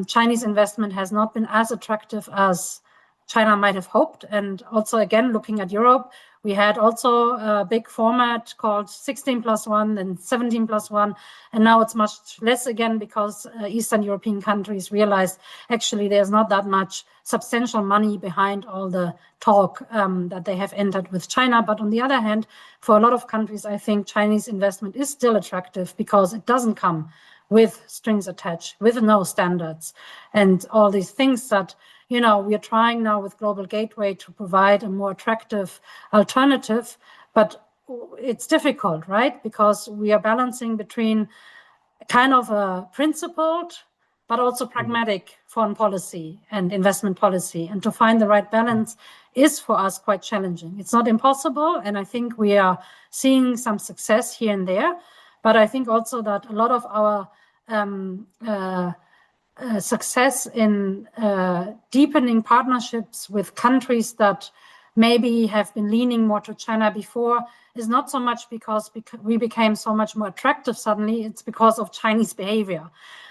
Chinese investment has not been as attractive as China might have hoped. And also, again, looking at Europe, we had also a big format called 16+1 and 17+1. And now it's much less again because Eastern European countries realized actually there's not that much substantial money behind all the talk that they have entered with China. But on the other hand, for a lot of countries, I think Chinese investment is still attractive because it doesn't come with strings attached, with no standards, and all these things that, you know, we are trying now with Global Gateway to provide a more attractive alternative, but it's difficult, right? Because we are balancing between kind of a principled, but also pragmatic foreign policy and investment policy. And to find the right balance is for us quite challenging. It's not impossible. And I think we are seeing some success here and there. But I think also that a lot of our success in deepening partnerships with countries that maybe have been leaning more to China before is not so much because we became so much more attractive suddenly, it's because of Chinese behavior.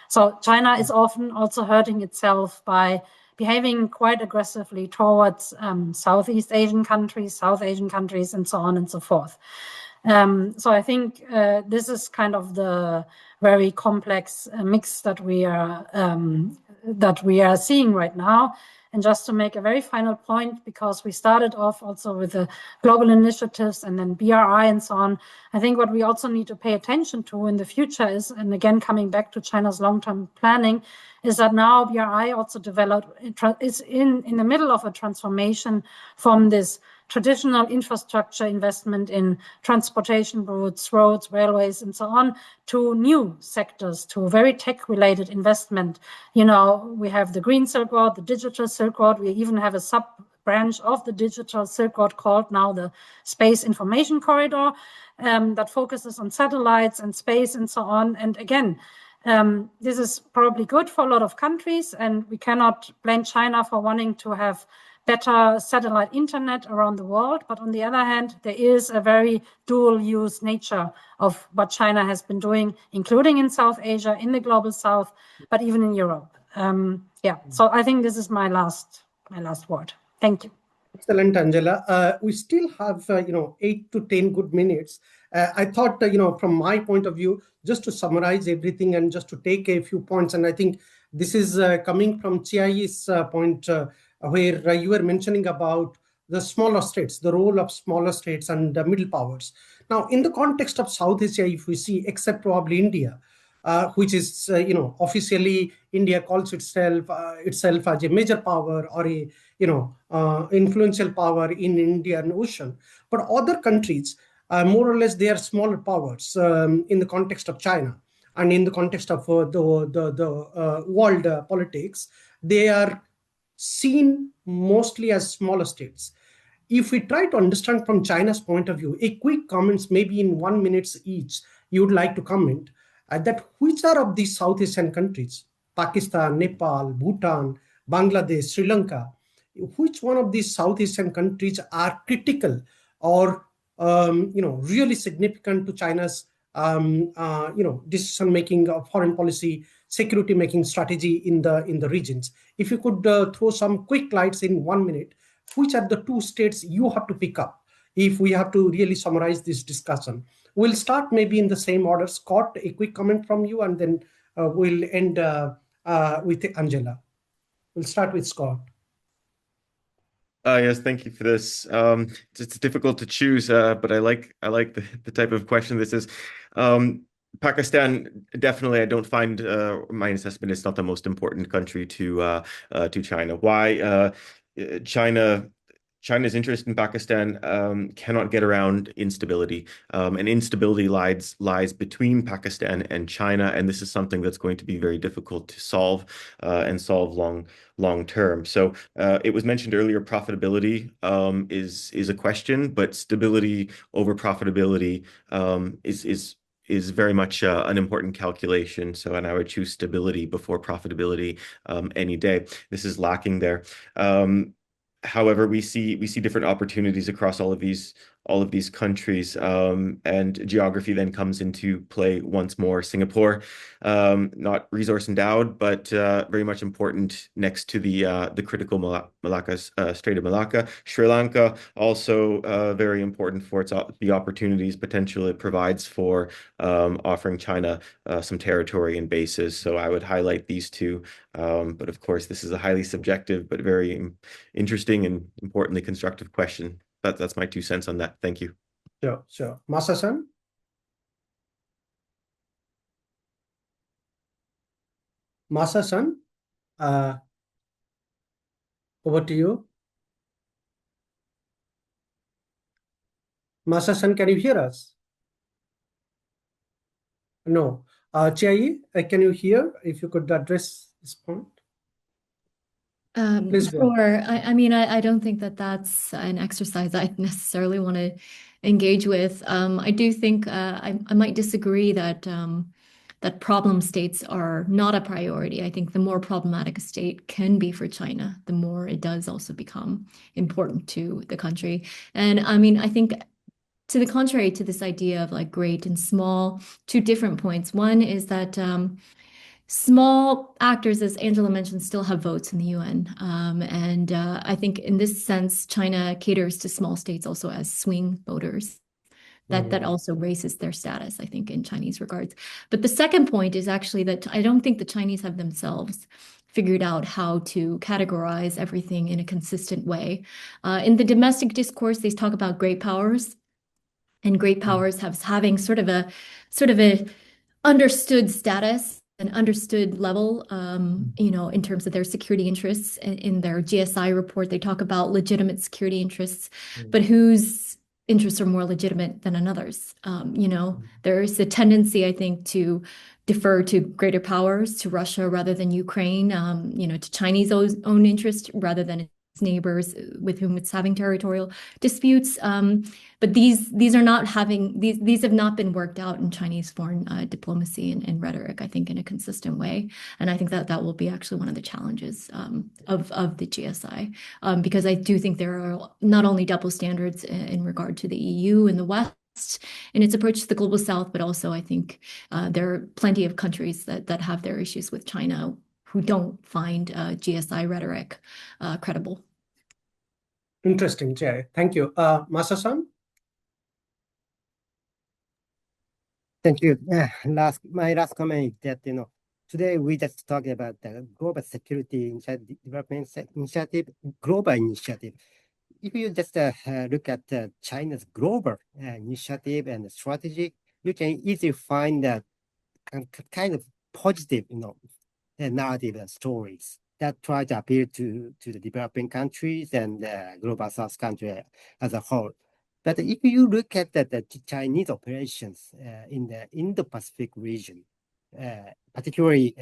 So China is often also hurting itself by behaving quite aggressively towards Southeast Asian countries, South Asian countries, and so on and so forth. So I think this is kind of the very complex mix that we are seeing right now. And just to make a very final point, because we started off also with the global initiatives and then BRI and so on, I think what we also need to pay attention to in the future is, and again, coming back to China's long-term planning, is that now BRI also is in the middle of a transformation from this traditional infrastructure investment in transportation routes, roads, railways, and so on, to new sectors, to very tech-related investment. You know, we have the Green Silk Road, the Digital Silk Road. We even have a sub-branch of the Digital Silk Road called now the Space Information Corridor that focuses on satellites and space and so on. And again, this is probably good for a lot of countries, and we cannot blame China for wanting to have better satellite internet around the world. But on the other hand, there is a very dual-use nature of what China has been doing, including in South Asia, in the global South, but even in Europe. So I think this is my last word. Thank you.
Excellent, Angela. We still have 8 to 10 good minutes. I thought from my point of view, just to summarize everything and just to take a few points, and I think this is coming from Chiayi's point, where you were mentioning about the smaller states, the role of smaller states and middle powers. Now, in the context of South Asia, if we see, except probably India, which is, officially India calls itself as a major power or a, influential power in Indian Ocean. But other countries, more or less, they are smaller powers in the context of China and in the context of the world politics. They are seen mostly as smaller states. If we try to understand from China's point of view, a quick comments, maybe in 1 minute each, you would like to comment that which are of these South Asian countries, Pakistan, Nepal, Bhutan, Bangladesh, Sri Lanka, which one of these South Asian countries are critical or really significant to China's decision making of foreign policy, security making strategy in the regions? If you could throw some quick lights in 1 minute, which are the 2 states you have to pick up if we have to really summarize this discussion? We'll start maybe in the same order. Scott, a quick comment from you, and then we'll end with Angela. We'll start with Scott.
Yes, thank you for this. It's difficult to choose, but I like the type of question this is. Pakistan, definitely, I don't find my assessment is not the most important country to China. Why? China China's interest in Pakistan cannot get around instability, and instability lies between Pakistan and China, and this is something that's going to be very difficult to solve and solve long term. So it was mentioned earlier, profitability is a question, but stability over profitability is very much an important calculation. So, and I would choose stability before profitability any day. This is lacking there. However, we see different opportunities across all of these countries, and geography then comes into play once more. Singapore, not resource endowed, but very much important next to the critical Malacca Strait of Malacca. Sri Lanka also very important for the opportunities potential it provides for offering China some territory and bases. So I would highlight these two. But of course, this is a highly subjective but very interesting and importantly constructive question. That's my 2 cents on that. Thank you.
Sure. Masa-san? Masa-san, over to you. Masa-san, can you hear us? No. Chiayi, can you hear? If you could address this point. Please go on.
Sure. I mean, I don't think that that's an exercise I necessarily want to engage with. I do think I might disagree that that problem states are not a priority. I think the more problematic a state can be for China, the more it does also become important to the country. And I mean, I think to the contrary to this idea of like great and small, 2 different points. One is that small actors, as Angela mentioned, still have votes in the UN. And I think in this sense, China caters to small states also as swing voters. That also raises their status, I think, in Chinese regards. But the second point is actually that I don't think the Chinese have themselves figured out how to categorize everything in a consistent way. In the domestic discourse, they talk about great powers, and great powers having sort of a understood status, an understood level, in terms of their security interests. In their GSI report, they talk about legitimate security interests, but whose interests are more legitimate than another's? There's a tendency, I think, to defer to greater powers, to Russia rather than Ukraine, to Chinese own interest rather than its neighbors with whom it's having territorial disputes. But these have not been worked out in Chinese foreign diplomacy and rhetoric, I think, in a consistent way. And I think that will be actually one of the challenges of the GSI, because I do think there are not only double standards in regard to the EU and the West in its approach to the global South, but also I think there are plenty of countries that have their issues with China who don't find GSI rhetoric credible.
Interesting, Jay. Thank you. Masa-san?
Thank you. My last comment is that, today we just talking about the global security development initiative, global initiative. If you just look at China's global initiative and strategy, you can easily find that kind of positive, narrative and stories that try to appeal to the developing countries and the global South country as a whole. But if you look at the Chinese operations in the Indo-Pacific region, particularly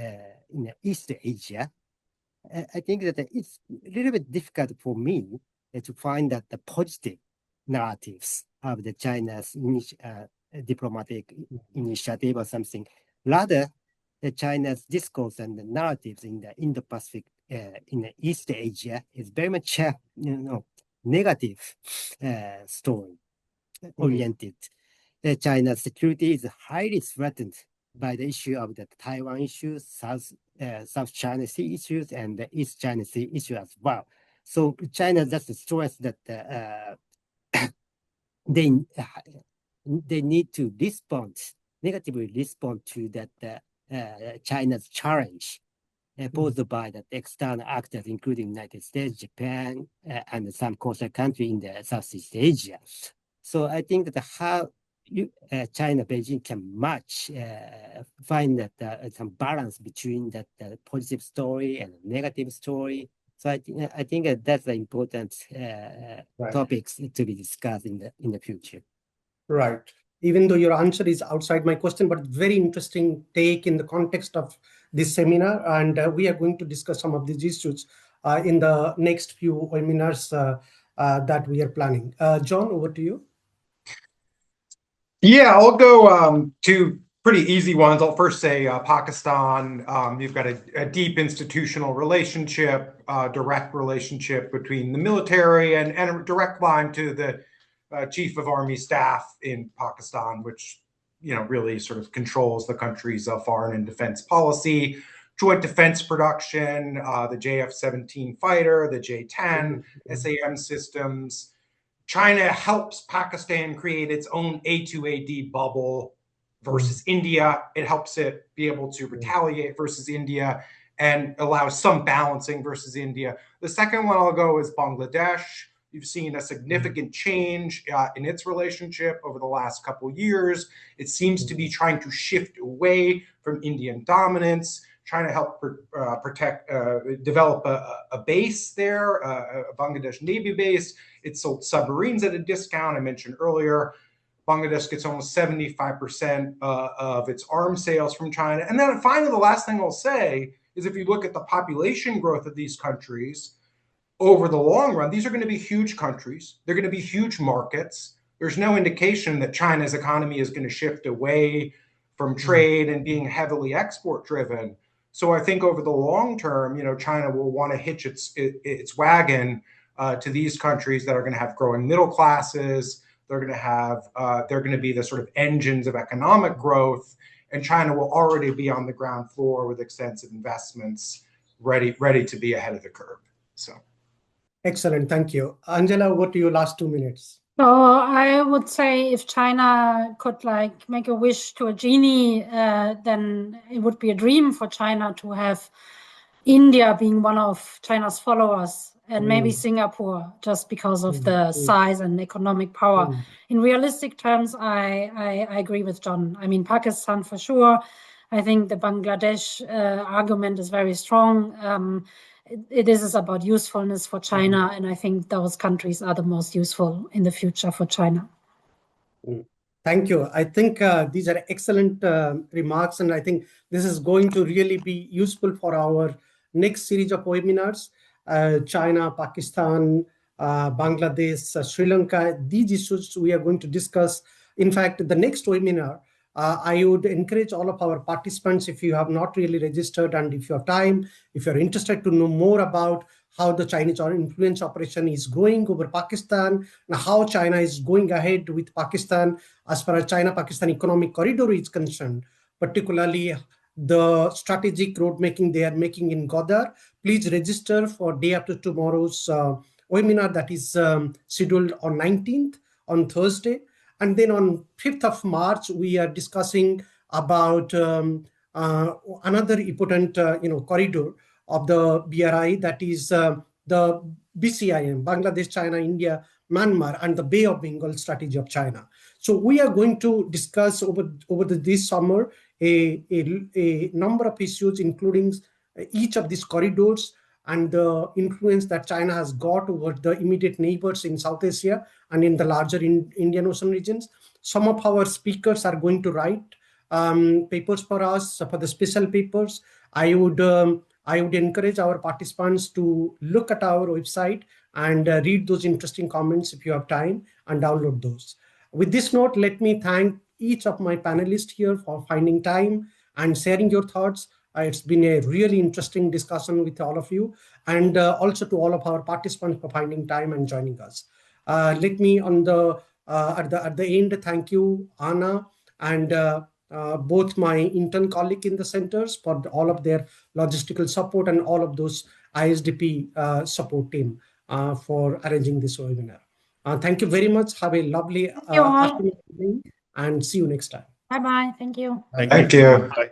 in East Asia, I think that it's a little bit difficult for me to find that the positive narratives of the China's diplomatic initiative or something. Rather, the China's discourse and the narratives in the Indo-Pacific, in the East Asia, is very much negative story oriented. China's security is highly threatened by the issue of the Taiwan issues, South China Sea issues, and the East China Sea issue as well. So China just stressed that they need to negatively respond to that China's challenge posed by the external actors, including United States, Japan, and some coastal countries in the Southeast Asia. So I think that how China, Beijing can find that some balance between that positive story and negative story So I think that's the important topics to be discussed in the future.
Right. Even though your answer is outside my question, but very interesting take in the context of this seminar. And we are going to discuss some of these issues in the next few webinars that we are planning. John, over to you.
Yeah, I'll go to pretty easy ones. I'll first say Pakistan. You've got a deep institutional relationship, direct relationship between the military and a direct line to the Chief of Army Staff in Pakistan, which really sort of controls the country's foreign and defense policy, joint defense production, the JF-17 fighter, the J-10, SAM systems. China helps Pakistan create its own A2AD bubble versus India. It helps it be able to retaliate versus India and allows some balancing versus India. The second one I'll go is Bangladesh. You've seen a significant change in its relationship over the last couple of years. It seems to be trying to shift away from Indian dominance, trying to help develop a base there, a Bangladesh Navy base. It sold submarines at a discount. I mentioned earlier, Bangladesh gets almost 75% of its arms sales from China. And then finally, the last thing I'll say is if you look at the population growth of these countries over the long run, these are going to be huge countries. They're going to be huge markets. There's no indication that China's economy is going to shift away from trade and being heavily export driven. So I think over the long term, China will want to hitch its wagon to these countries that are going to have growing middle classes. They're going to be the sort of engines of economic growth, and China will already be on the ground floor with extensive investments, ready to be ahead of the curve. So,
excellent, thank you, Angela. What are your last 2 minutes?
So I would say if China could make a wish to a genie, then it would be a dream for China to have India being one of China's followers, and maybe Singapore, just because of the size and economic power. In realistic terms, I agree with John. I mean, Pakistan for sure. I think the Bangladesh argument is very strong. This is about usefulness for China, and I think those countries are the most useful in the future for China.
Thank you. I think these are excellent remarks, and I think this is going to really be useful for our next series of webinars. China, Pakistan, Bangladesh, Sri Lanka, these issues we are going to discuss. In fact, the next webinar, I would encourage all of our participants, if you have not really registered and if you have time, if you're interested to know more about how the Chinese influence operation is growing over Pakistan and how China is going ahead with Pakistan as far as China-Pakistan economic corridor is concerned, particularly the strategic road making they are making in Godar, please register for day after tomorrow's webinar that is scheduled on 19th, on Thursday. And then on 5th of March, we are discussing about another important corridor of the BRI, that is the BCIM, Bangladesh, China, India, Myanmar, and the Bay of Bengal strategy of China. So we are going to discuss over this summer a number of issues, including each of these corridors and the influence that China has got over the immediate neighbors in South Asia and in the larger Indian Ocean regions. Some of our speakers are going to write papers for us, for the special papers. I would encourage our participants to look at our website and read those interesting comments if you have time and download those. With this note, let me thank each of my panelists here for finding time and sharing your thoughts. It's been a really interesting discussion with all of you, and also to all of our participants for finding time and joining us. Let me at the end thank you, Anna, and both my intern colleague in the centers for all of their logistical support, and all of those ISDP support team for arranging this webinar. Thank you very much. Have a lovely afternoon, and see you next time.
Bye-bye. Thank you.
Thank you.
Bye.